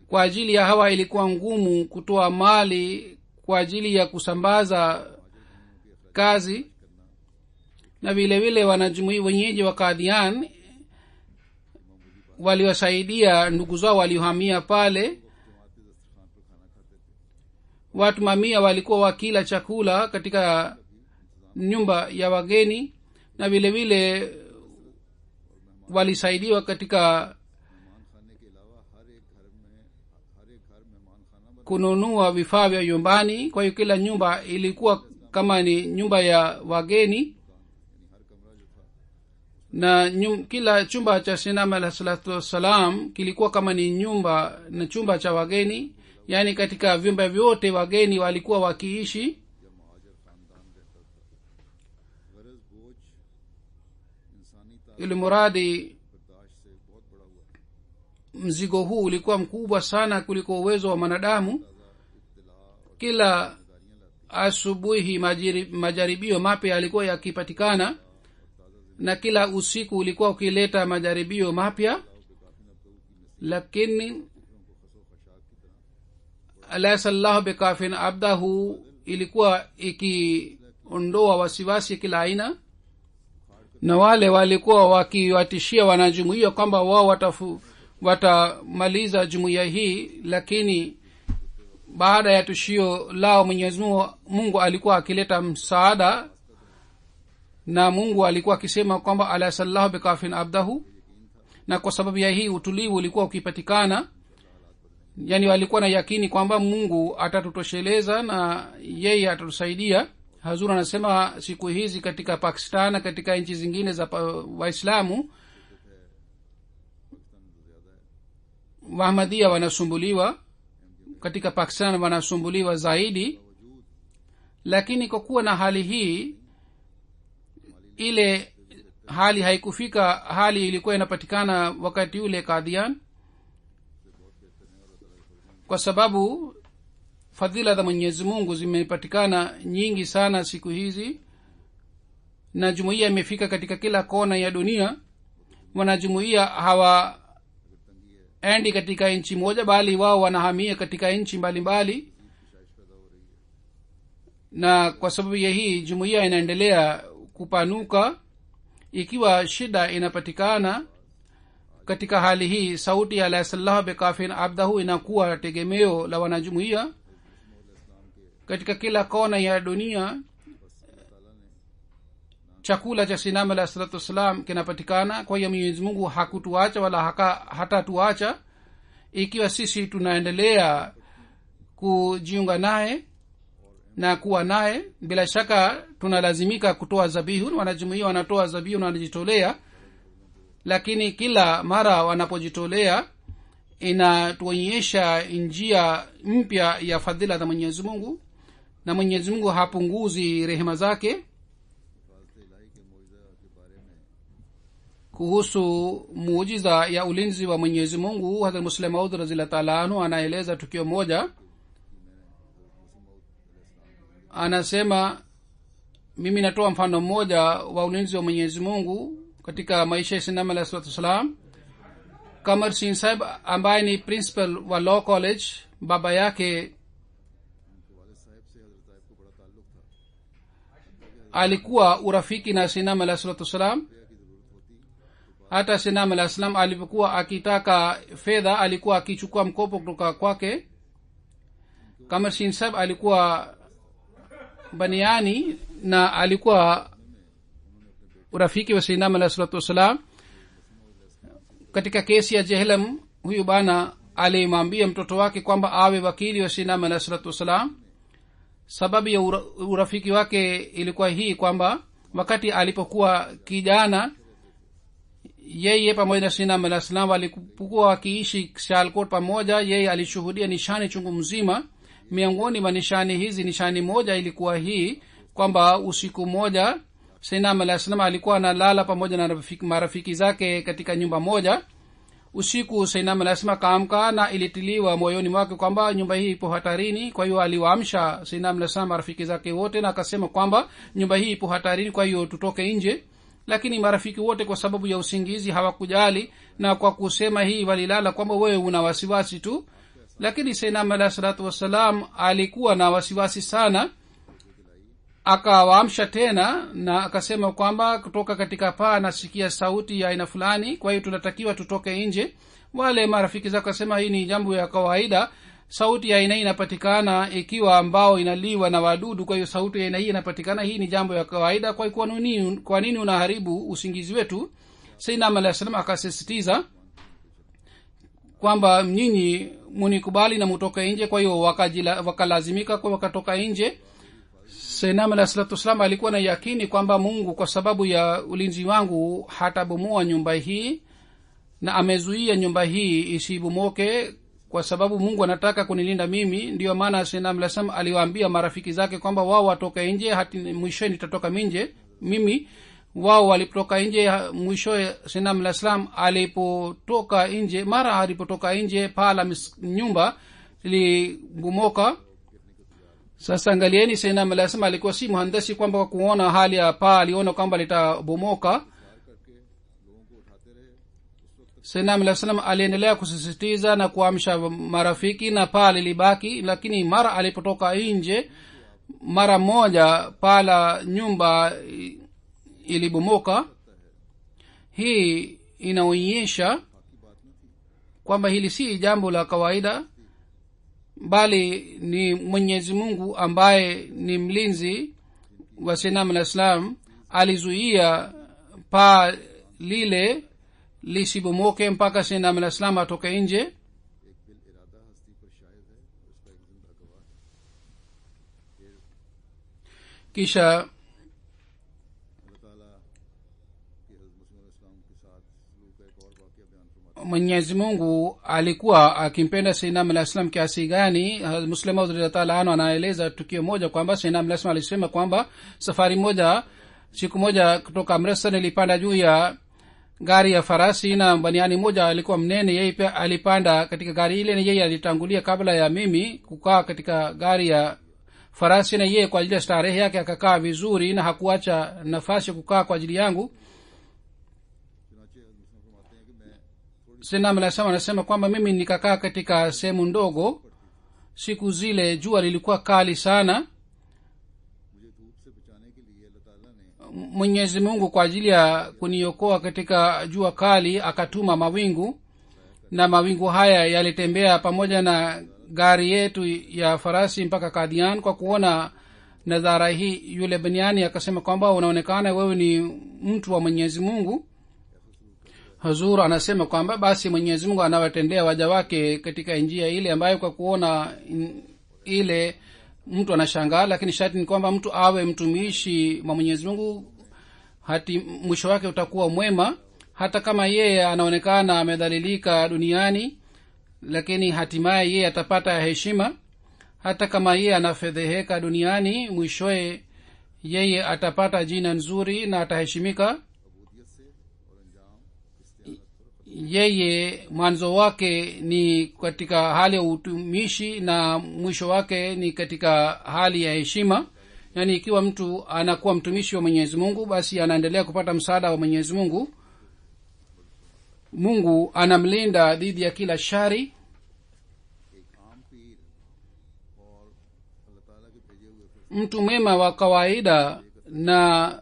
Kwa ajili ya hawa ilikuwa ngumu kutoa mali kwa ajili ya kusambaza kazi, na vile vile wanajumuiya wenyeji wa Qadian waliwasaidia ndugu zao waliohamia pale. Watu mamia walikuwa wakila chakula katika nyumba ya wageni, na vile vile walisaidiwa katika kununua vifaa vya nyumbani. Kwa hiyo kila nyumba ilikuwa kama ni nyumba ya wageni, na kila chumba cha Sinam alayhi salatu wassalam kilikuwa kama ni nyumba na chumba cha wageni. Yani katika vyumba vyote wageni walikuwa wakiishi. ili muradi mzigo huu ulikuwa mkubwa sana kuliko uwezo wa mwanadamu. Kila asubuhi majaribio mapya yalikuwa yakipatikana, na kila usiku ulikuwa ukileta majaribio mapya, lakini alaysa Allahu bikafin abdahu ilikuwa ikiondoa wasiwasi kila aina. Na wale walikuwa wakiwatishia wanajumuiya kwamba wao watamaliza jumuiya hii, lakini baada ya tishio lao Mwenyezi Mungu alikuwa akileta msaada. na mungu alikuwa akisema kwamba alasallahu bikafin abdahu, na kwa sababu ya hii utulivu ulikuwa ukipatikana. yani walikuwa na yakini kwamba mungu atatutosheleza na yeye atatusaidia. Hazur anasema siku hizi katika pakistan na katika nchi zingine za waislamu wahmadia wanasumbuliwa. Katika pakistan wanasumbuliwa zaidi, lakini kwa kuwa na hali hii, ile hali haikufika hali ilikuwa inapatikana wakati ule Qadian, kwa sababu fadhila za Mwenyezi Mungu zimepatikana nyingi sana siku hizi, na jumuiya imefika katika kila kona ya dunia. Wanajumuiya hawaendi katika nchi moja, bali wao wanahamia katika nchi mbalimbali, na kwa sababu ya hii jumuiya inaendelea kupanuka. Ikiwa shida inapatikana katika hali hii, sauti ya alasallahu bikafin abdahu inakuwa tegemeo la wanajumuiya katika kila kona ya dunia. Chakula cha sinam alayhi salatu wassalam kinapatikana. Kwa hiyo Mwenyezi Mungu hakutuacha wala hatatuacha ikiwa sisi tunaendelea kujiunga naye na kuwa naye. Bila shaka tunalazimika kutoa zabihu. Wanajumuiya wanatoa zabihu na wanajitolea, lakini kila mara wanapojitolea inatuonyesha njia mpya ya fadhila za Mwenyezi Mungu, na Mwenyezi Mungu hapunguzi rehema zake. Kuhusu muujiza ya ulinzi wa Mwenyezi Mungu, Hazrat Muslim Maud radhiyallahu ta'ala anhu anaeleza tukio moja. Anasema, mimi natoa mfano mmoja wa ulinzi wa Mwenyezi Mungu katika maisha ya Sinam alayhi salatu wasalam. Kamar Singh Sahib ambaye ni principal wa law college, baba yake alikuwa urafiki na Sinam alayhi salatu wasalam. Hata Sinam alayhi salam alipokuwa akitaka fedha alikuwa akichukua mkopo kutoka kwake. Kamar Singh Sahib alikuwa baniani na alikuwa urafiki wa Sinam alayhi salatu wasalam. Katika kesi ya Jehlam, huyu bana alimwambia mtoto wake kwamba awe wakili wa Sinam alayhi salatu wasalam. Sababu ya urafiki wake ilikuwa hii kwamba wakati alipokuwa kijana, yeye pamoja na Sinam alayhi salam walipokuwa wakiishi Sialkot pamoja, yeye alishuhudia nishani chungu mzima. Miongoni mwa nishani hizi, nishani moja ilikuwa hii kwamba usiku moja Sinam alayhi salam alikuwa analala pamoja na marafiki zake katika nyumba moja. Usiku Sinam alayhi salam kaamka na ilitiliwa moyoni mwake kwamba nyumba hii ipo hatarini. Kwa hiyo aliwaamsha Sinam alayhi salam marafiki zake wote na akasema kwamba nyumba hii ipo hatarini, kwa hiyo tutoke nje. Lakini marafiki wote kwa sababu ya usingizi hawakujali, na kwa kusema hii walilala kwamba wewe una wasiwasi tu. Lakini Sinam alayhi salatu wasalam alikuwa na wasiwasi sana, akawaamsha tena na akasema kwamba kutoka katika paa nasikia sauti ya aina fulani, kwa hiyo tunatakiwa tutoke nje. Wale marafiki zake wakasema hii ni jambo ya kawaida, sauti ya aina hii inapatikana ikiwa ambao inaliwa na wadudu, kwa hiyo sauti ya aina hii inapatikana, hii ni jambo ya kawaida, kwa nini unaharibu usingizi wetu? Sinam alayhi salam akasisitiza kwamba nyinyi munikubali na mutoke nje. Kwa hiyo wakalazimika kwa wakatoka nje. Sinam alayhi salatu wasalam alikuwa na yakini kwamba Mungu kwa sababu ya ulinzi wangu hatabomoa nyumba hii, na amezuia nyumba hii isibomoke kwa sababu Mungu anataka kunilinda mimi. Ndio maana Sinam alayhi salam aliwaambia marafiki zake kwamba wao watoke nje, hati mwisho nitatoka mimi. Wao walipotoka nje, mwisho Sinam alayhi salam alipotoka nje, mara alipotoka nje paa la nyumba lilibomoka. Sasa angalieni, Sinam alayhi salam alikuwa si mhandisi kwamba kwa kuona hali ya paa aliona kwamba litabomoka. Sinam alayhi salam aliendelea kusisitiza na kuamsha marafiki na paa lilibaki, lakini mara alipotoka nje, mara moja paa la nyumba ilibomoka. Hii inaonyesha kwamba hili si jambo la kawaida, bali ni Mwenyezi Mungu ambaye ni mlinzi wa Sinam alayhi salam alizuia paa lile lisibomoke mpaka sayyidina alah salam atoke nje. एक बिल इरादा हस्ती पर शायद है, उसका एक जिंदा गवाह है। kisha अल्लाह ताला की हज़रत मुस्लिम इस्लाम के साथ सलूक का एक और वाक़या बयान फरमाते mwenyezi mungu alikuwa akimpenda sayyidina alah salam kiasi gani. Muslim radhiyallahu ta'ala anhu anaeleza tukio moja kwamba sayyidina alah salam alisema kwamba safari moja, siku moja kutoka Amritsar nilipanda juu ya gari ya farasi, na baniani moja alikuwa mnene, yeye pia alipanda katika gari ile, na yeye alitangulia kabla ya mimi kukaa katika gari ya farasi, na yeye kwa ajili ya starehe yake akakaa vizuri na hakuacha nafasi kukaa kwa ajili yangu. चुनाचे हज़रत मुस्लिम फरमाते हैं कि मैं थोड़ी Sayyidina Mlasama anasema kwamba mimi nikakaa katika sehemu ndogo. Siku zile jua lilikuwa kali sana. मुझे धूप से बचाने के लिए अल्लाह ताला ने Mwenyezi Mungu kwa ajili ya kuniokoa katika jua kali akatuma mawingu, na mawingu haya yalitembea pamoja na gari yetu ya farasi mpaka Kadian. Kwa kuona nadhara hii, yule baniani akasema kwamba unaonekana wewe ni mtu wa Mwenyezi Mungu. Hazur anasema kwamba basi Mwenyezi Mungu anawatendea waja wake katika njia ile ambayo kwa kuona ile mtu anashangaa, lakini sharti ni kwamba mtu awe mtumishi wa Mwenyezi Mungu, hati mwisho wake utakuwa mwema. Hata kama yeye anaonekana amedhalilika duniani, lakini hatimaye yeye atapata heshima. Hata kama yeye anafedheheka duniani, mwishowe yeye atapata jina nzuri na ataheshimika. अबूदियत से और अंजाम इस्तियादत पर Yeye mwanzo wake ni katika hali ya utumishi na mwisho wake ni katika hali ya heshima. Yani ikiwa mtu anakuwa mtumishi wa Mwenyezi Mungu, basi anaendelea kupata msaada wa Mwenyezi Mungu. Mungu anamlinda dhidi ya kila shari. एक आम पीर और अल्लाह ताला के भेजे हुए फरिश्ते Mtu mwema wa kawaida na हम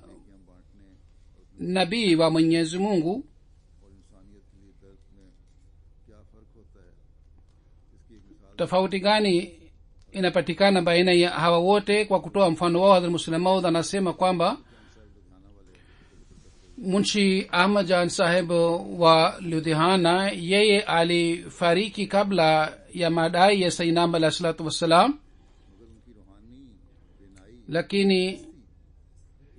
बांटने nabii wa Mwenyezi Mungu, और इंसानियत के लिए दर्द में क्या फ़र्क होता है, इसकी एक मिसाल tofauti gani inapatikana baina ya hawa wote. Kwa kutoa mfano wao, Hazrat Muslim Maud anasema kwamba Munshi Ahmad Jan Saheb wa Ludhiana, yeye alifariki kabla ya madai ya Sayyidina alayhi salatu wassalam, मगर उनकी रूहानी बेनाई lakini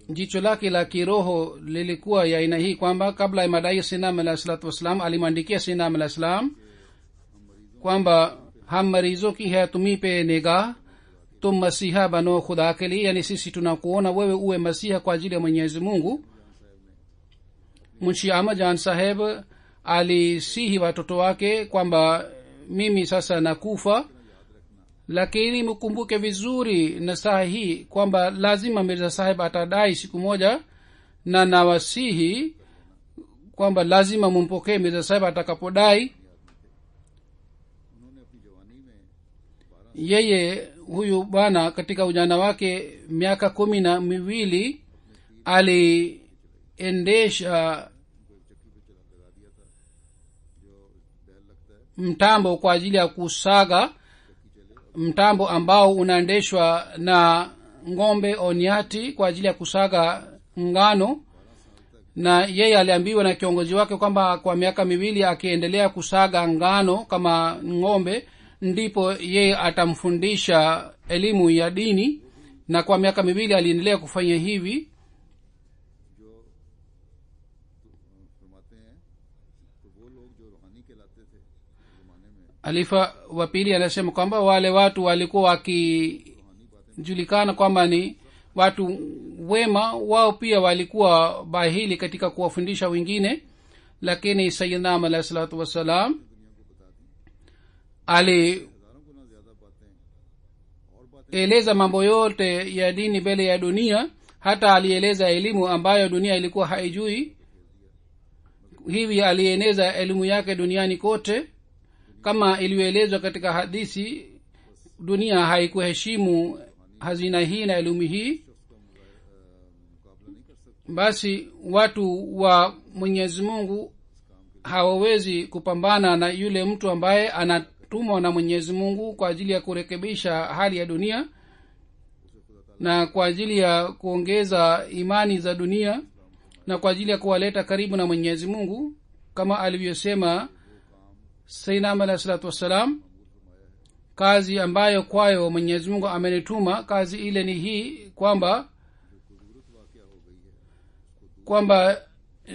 jicho lake la kiroho lilikuwa ya aina hii kwamba kabla ya madai ya Sayyidina alayhi salatu wassalam alimwandikia Sayyidina alayhi salam kwamba हम मरीजों की है तुम्ही पे निगाह, तुम मसीहा बनो खुदा के लिए, yani sisi tunakuona wewe uwe masiha kwa ajili ya Mwenyezi Mungu. Munshi Ahmad Jan Saheb alisihi watoto wake kwamba mimi sasa nakufa, lakini mkumbuke vizuri nasaha hii kwamba lazima Mirza Saheb atadai siku moja, na nawasihi kwamba lazima mumpokee Mirza Saheb atakapodai. उन्होंने अपनी जवानी में Yeye huyu bwana katika ujana wake miaka 12 aliendesha mtambo kwa ajili ya kusaga, mtambo ambao unaendeshwa na ngombe onyati kwa ajili ya kusaga ngano. Na yeye aliambiwa na kiongozi wake kwamba kwa miaka 2 akiendelea kusaga ngano kama ngombe, ndipo yeye atamfundisha elimu ya dini. Na kwa miaka 2 aliendelea kufanya hivi. जो फरमाते हैं तो वो लोग जो रूहानी कहलाते थे उस जमाने में Alifa wa pili anasema kwamba wale watu walikuwa wakijulikana kwamba ni watu wema, wao pia walikuwa bahili katika kuwafundisha wengine, lakini Sayyidina alayhi salatu wassalam alieleza mambo yote ya dini mbele ya dunia. Hata alieleza elimu ambayo dunia ilikuwa haijui. Hivi alieneza elimu yake duniani kote. Kama ilivyoelezwa katika hadithi, dunia haikuheshimu hazina hii na elimu hii. Basi watu wa Mwenyezi Mungu hawawezi kupambana na yule mtu ambaye anatumwa na Mwenyezi Mungu kwa ajili ya kurekebisha hali ya dunia. na kwa ajili ya kuongeza imani za dunia na kwa ajili ya kuwaleta karibu na Mwenyezi Mungu, kama alivyosema Sayyidina alayhi salatu wassalam, kazi ambayo kwayo Mwenyezi Mungu amenituma, kazi ile ni hii kwamba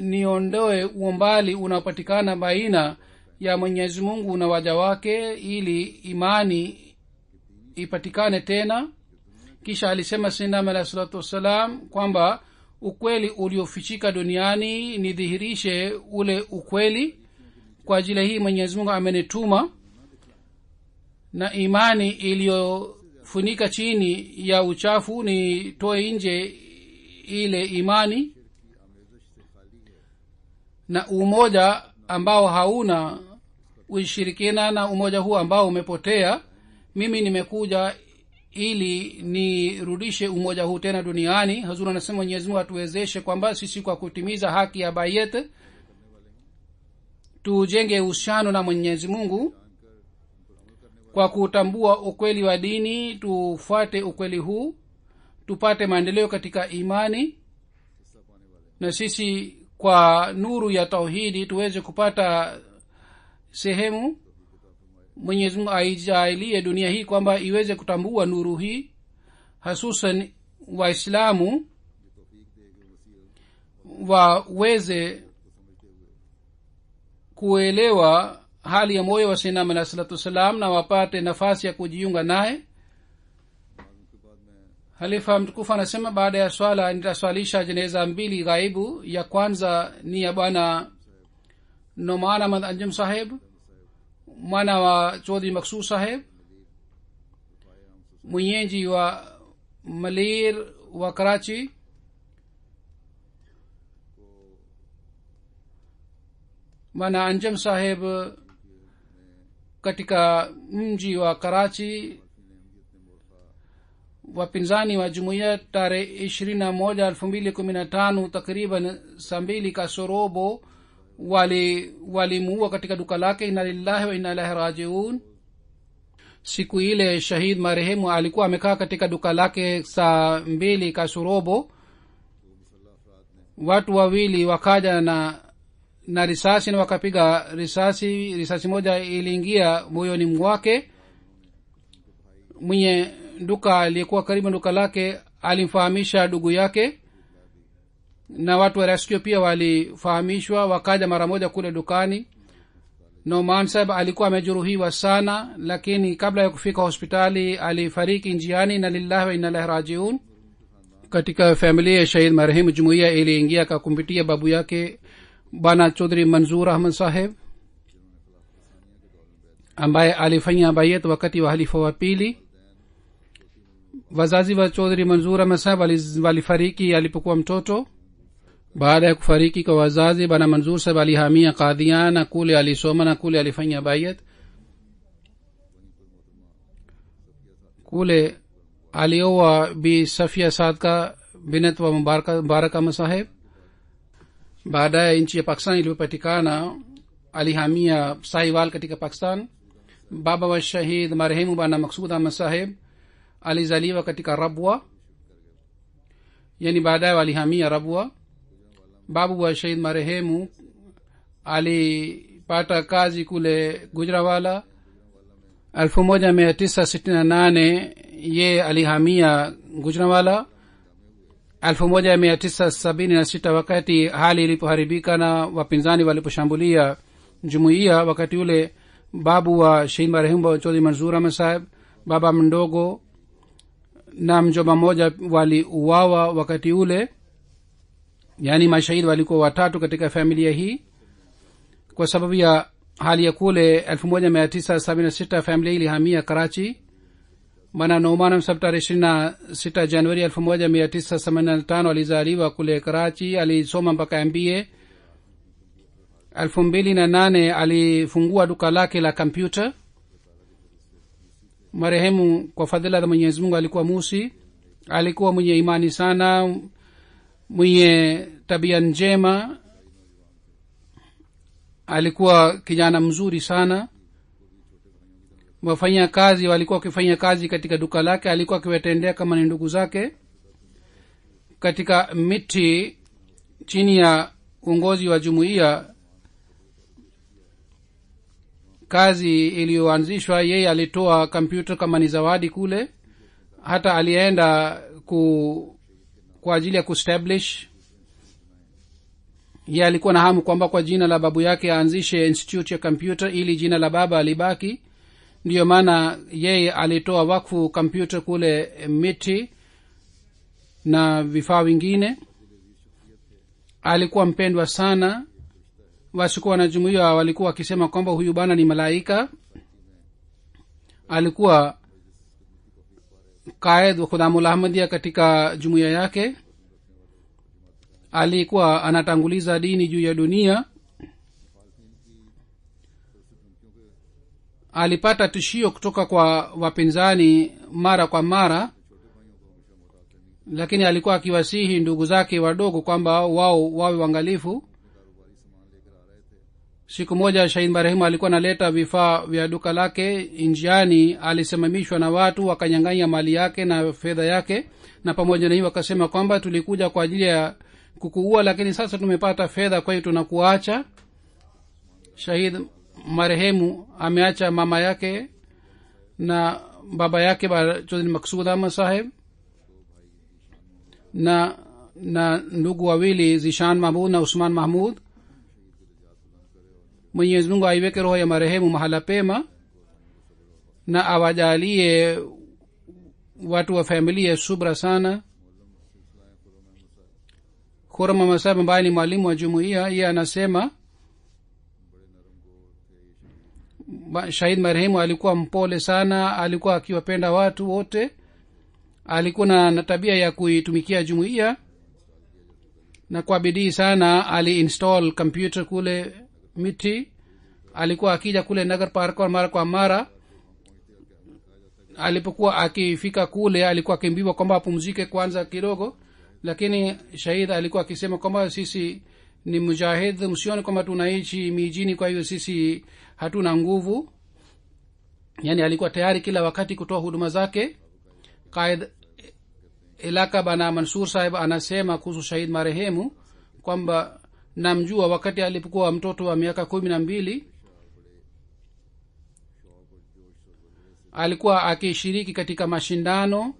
niondoe umbali unaopatikana baina ya Mwenyezi Mungu na waja wake, ili imani ipatikane tena. Kisha alisema Sayyidina alayhi salatu wassalam kwamba ukweli uliofichika duniani nidhihirishe ule ukweli. Kwa ajili hii Mwenyezi Mungu amenituma, na imani iliyofunika chini ya uchafu nitoe nje ile imani, na umoja ambao hauna ushirikina na umoja huu ambao umepotea, mimi nimekuja ili nirudishe umoja huu tena duniani. Hazur anasema Mwenyezi Mungu atuwezeshe kwamba sisi kwa kutimiza haki ya bayet tujenge uhusiano na Mwenyezi Mungu kwa kutambua ukweli wa dini, tufuate ukweli huu, tupate maendeleo katika imani, na sisi kwa nuru ya tauhidi tuweze kupata sehemu. Mwenyezi Mungu aijalie dunia hii kwamba iweze kutambua nuru hii, hasusan Waislamu waweze kuelewa hali ya moyo wa Sayyidina alayhi salatu wassalam na wapate nafasi ya kujiunga naye. Halifa mtukufu anasema baada ya swala nitaswalisha jeneza mbili ghaibu. Ya kwanza ni ya bwana Noman Ahmad Anjum saheb, mwana wa Chaudhry Maksud saheb, mwenyeji wa Malir wa Karachi. Bwana Anjum saheb katika mji wa Karachi, wapinzani wa jumuiya tarehe 21/2015 takriban saa 2 kasorobo walimuua katika duka lake. Inna lillahi wa inna ilaihi rajiun. Siku ile shahid marehemu alikuwa amekaa katika duka lake saa 2 kasorobo. Watu wawili wakaja na risasi na wakapiga risasi moja iliingia moyoni mwake. Mwenye duka aliyekuwa karibu duka lake alimfahamisha ndugu yake, na watu wa rescue pia walifahamishwa, wakaja mara moja kule dukani. Noman sahib alikuwa amejeruhiwa sana, lakini kabla ya kufika hospitali alifariki njiani. Na lillahi wa inna ilaihi rajiun. Katika familia ya shahid marehemu jumuiya iliingia kwa kumpitia babu yake bwana Chaudhry Manzoor Ahmad saheb, ambaye alifanya bayat wakati wa halifa wa pili. Wazazi wa Chaudhry Manzoor Ahmad saheb walifariki alipokuwa mtoto. Baada ya kufariki kwa wazazi, bwana Manzoor saheb alihamia Qadian, na kule alisoma na kule alifanya bayat. Kule alioa bi Safia Sadka binat wa Mubarak Ahmad saheb. Baadaye nchi ya Pakistan ilipopatikana alihamia Sahiwal katika Pakistan. Baba wa shahid marehemu bwana Maksud Ahmad saheb alizaliwa katika Rabwa, yani baadaye walihamia Rabwa. Babu wa shahid marehemu alipata kazi kule Gujranwala. 1968 ye alihamia Gujranwala. 1976 wakati hali ilipoharibika na wapinzani waliposhambulia jumuiya, wakati ule babu wa shahid marehemu Chaudhry Manzoor Ahmad saheb, baba mdogo na mjomba mmoja waliuawa wakati ule. yani mashahidi walikuwa watatu katika familia hii. Kwa sababu ya hali ya kule 1976 familia ilihamia Karachi. Bwana Noman Saheb tarehe 26 Januari 1985 alizaliwa kule Karachi. Alisoma mpaka MBA. 2008 alifungua duka lake la kompyuta. Marehemu kwa fadhila za Mwenyezi Mungu alikuwa musi, alikuwa mwenye imani sana, mwenye tabia njema, alikuwa kijana mzuri sana. wafanya kazi walikuwa wakifanya kazi katika duka lake, alikuwa akiwatendea kama ni ndugu zake. Katika miti chini ya uongozi wa jumuiya, kazi iliyoanzishwa, yeye alitoa kompyuta kama ni zawadi kule. Hata alienda kwa ajili ya kuestablish, yeye alikuwa na hamu kwamba kwa jina la babu yake aanzishe institute ya kompyuta ili jina la baba alibaki. ndiyo maana yeye alitoa wakfu kompyuta kule miti na vifaa vingine. alikuwa mpendwa sana. wasikuwa wanajumuia walikuwa wakisema kwamba huyu bana ni malaika. alikuwa qaid wa khudamul ahmadiyya katika jumuiya yake. alikuwa anatanguliza dini juu ya dunia. alipata tishio kutoka kwa wapinzani mara kwa mara, lakini alikuwa akiwasihi ndugu zake wadogo kwamba wao wawe waangalifu. siku moja shahid marehemu alikuwa analeta vifaa vya duka lake. njiani alisimamishwa na watu, wakanyang'anya mali yake na fedha yake, na pamoja na hiyo wakasema kwamba tulikuja kwa ajili ya kukuua, lakini sasa tumepata fedha, kwa hiyo tunakuacha. shahid marehemu ameacha mama yake na baba yake Chaudhry Maksud Ahmad Saheb na ndugu wawili Zishan Mahmud na Usman Mahmud. Mwenyezi Mungu aiweke roho ya marehemu mahala pema na awajalie watu wa familia subra sana. Khurram Ahmad Saheb ambaye ni mwalimu wa jumuiya, yeye anasema shahid marehemu alikuwa mpole sana, alikuwa akiwapenda watu wote, alikuwa na tabia ya kuitumikia jumuiya, na kwa bidii sana aliinstall computer kule miti. alikuwa akija kule Nagar Park mara kwa mara. alipokuwa akifika kule alikuwa akimbiwa kwamba apumzike kwanza kidogo, lakini shahid alikuwa akisema kwamba sisi ni mujahid, msione kwamba tunaishi mijini kwa hiyo sisi hatuna nguvu. yani alikuwa tayari kila wakati kutoa huduma zake. qaid ilaka bana Mansur Sahib anasema kuhusu shahid marehemu kwamba namjua wakati alipokuwa mtoto wa miaka 12. alikuwa akishiriki katika mashindano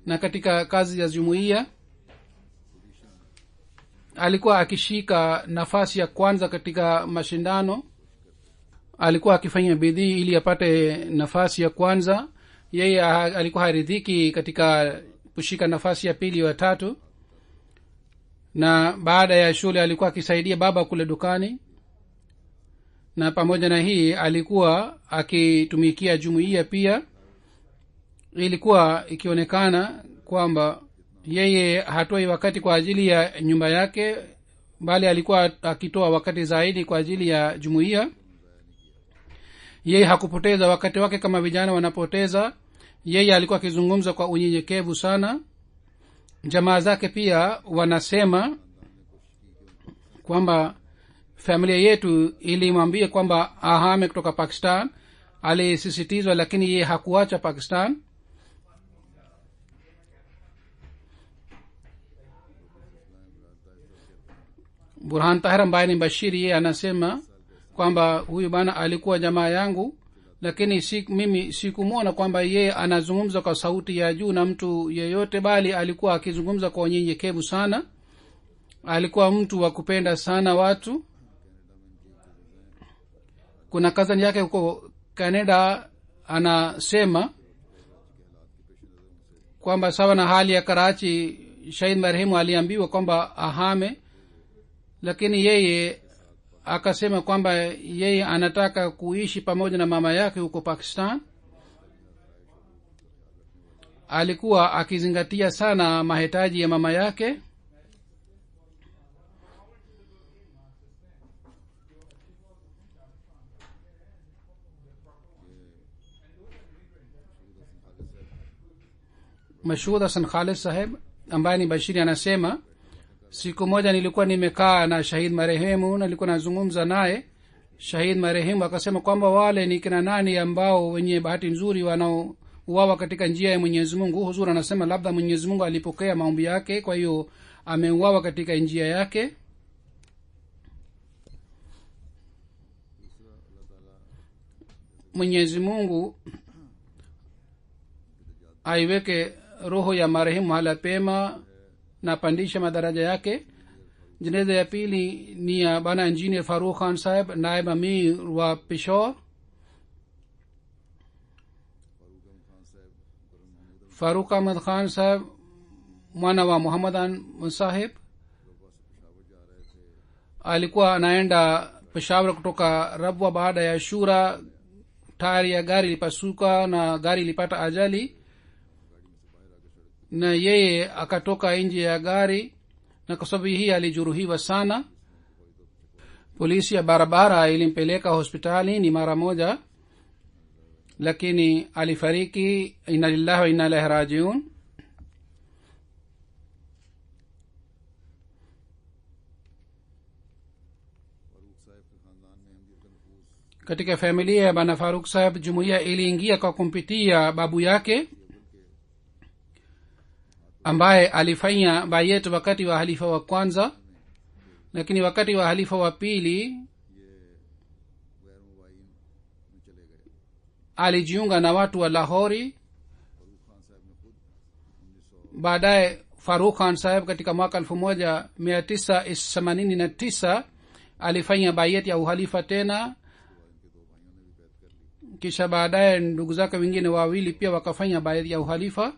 na katika kazi ya jumuiya. alikuwa akishika nafasi ya kwanza katika mashindano. alikuwa akifanya bidii ili apate nafasi ya kwanza. yeye alikuwa haridhiki katika kushika nafasi ya pili wa tatu, na baada ya shule alikuwa akisaidia baba kule dukani, na pamoja na hii alikuwa akitumikia jumuiya pia. ilikuwa ikionekana kwamba yeye hatoi wakati kwa ajili ya nyumba yake, bali alikuwa akitoa wakati zaidi kwa ajili ya jumuiya. yeye hakupoteza wakati wake kama vijana wanapoteza. yeye alikuwa akizungumza kwa unyenyekevu sana. jamaa zake pia wanasema kwamba familia yetu ilimwambia kwamba ahame kutoka Pakistan. alisisitizwa, lakini yeye hakuacha Pakistan. Burhan Tahir ambaye ni Bashiri, yeye anasema kwamba huyu bana alikuwa jamaa yangu, lakini mimi sikumwona kwamba yeye anazungumza kwa sauti ya juu na mtu yeyote, bali alikuwa akizungumza kwa unyenyekevu sana. alikuwa mtu wa kupenda sana watu. kuna kazani yake huko Canada anasema kwamba sawa na hali ya Karachi, shahid marehemu aliambiwa kwamba ahame, lakini yeye akasema kwamba yeye anataka kuishi pamoja na mama yake huko Pakistan. alikuwa akizingatia sana mahitaji ya mama yake. Mashhud Hasan Khalid Saheb ambaye ni Bashiri anasema siku moja nilikuwa nimekaa na shahid marehemu, nilikuwa nazungumza naye. shahid marehemu akasema kwamba wale ni kina nani ambao wenye bahati nzuri wanaouawa katika njia ya mwenyezi mungu. Huzur anasema labda mwenyezi mungu alipokea maombi yake, kwa hiyo ameuawa katika njia yake. mwenyezi mungu aiweke roho ya marehemu mahala pema na pandisha madaraja yake. jeneza ya pili ni ya bana engineer farukh khan saheb, naib amir wa peshawar. farukh ahmad khan saheb mwana wa muhammadan saheb alikuwa anaenda peshawar kutoka rabwa. baada ya shura tayari ya gari ilipasuka na gari ilipata ajali, na yeye akatoka nje ya gari, na kwa sababu hii alijeruhiwa sana. polisi ya barabara ilimpeleka hospitali ni mara moja, lakini alifariki. inna lillahi wa inna ilaihi rajiun. katika familia ya bana faruk saheb jumuiya iliingia kwa kumpitia babu yake ambaye alifanya bayet wakati wa halifa wa kwanza, lakini wakati wa halifa wa pili alijiunga na watu wa lahori. baadaye farukh khan saheb katika mwaka 1989 alifanya bayet ya uhalifa tena, kisha baadaye ndugu zake wengine wawili pia wakafanya bayet ya uhalifa.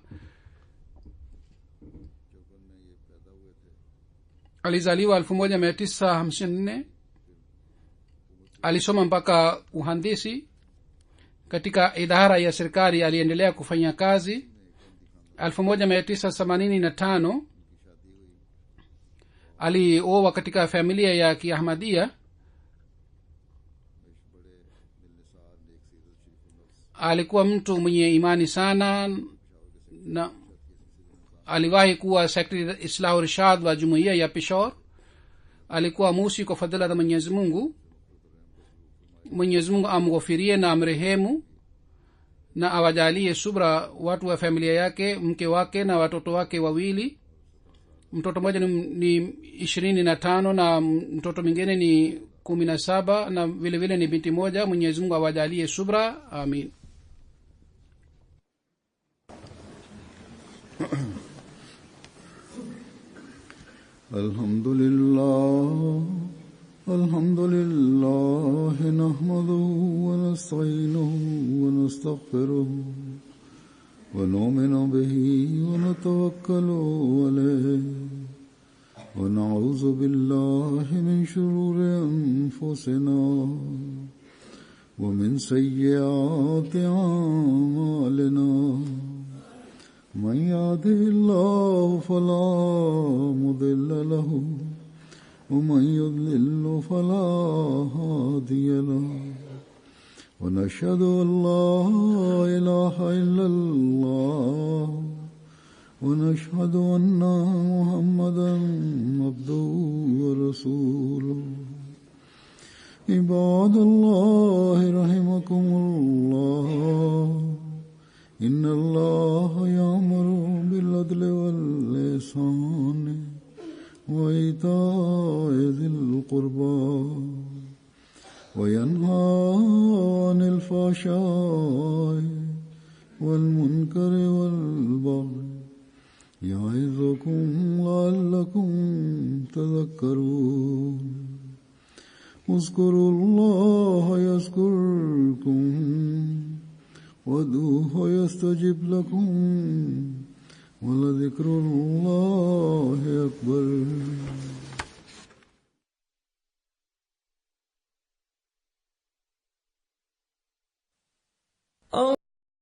alizaliwa 1954. alisoma mpaka uhandisi katika idara ya serikali. aliendelea kufanya kazi. 1985 alioa katika familia ya kiahmadia. alikuwa mtu mwenye imani sana na aliwahi kuwa sekretari islahu rishad wa jumuiya ya peshawar. alikuwa musi kwa fadhila za mwenyezi mungu. mwenyezi mungu amghofirie na amrehemu na awajalie subra watu wa familia yake, mke wake na watoto wake wawili. mtoto mmoja ni 25 na mtoto mwingine ni 17 na vile vile ni binti moja. mwenyezi mungu awajalie subra, amin. Alhamdulillah nahmaduhu wa nasta'inuhu wa nastaghfiruhu wa nu'minu bihi wa natawakkalu alayhi wa na'udhu billahi min shururi anfusina wa min sayyiati a'malina. من يهده الله فلا مضل له ومن يضلل فلا هادي له ونشهد أن لا إله إلا الله ونشهد أن محمدا عبده ورسوله. عباد الله رحمكم الله إن الله يأمر بالعدل والإحسان وإيتاء ذي القربى وينهى عن الفحشاء والمنكر والبغي يعظكم لعلكم تذكرون. اذكروا الله يذكركم وادعوه يستجب لكم ولذكر الله أكبر.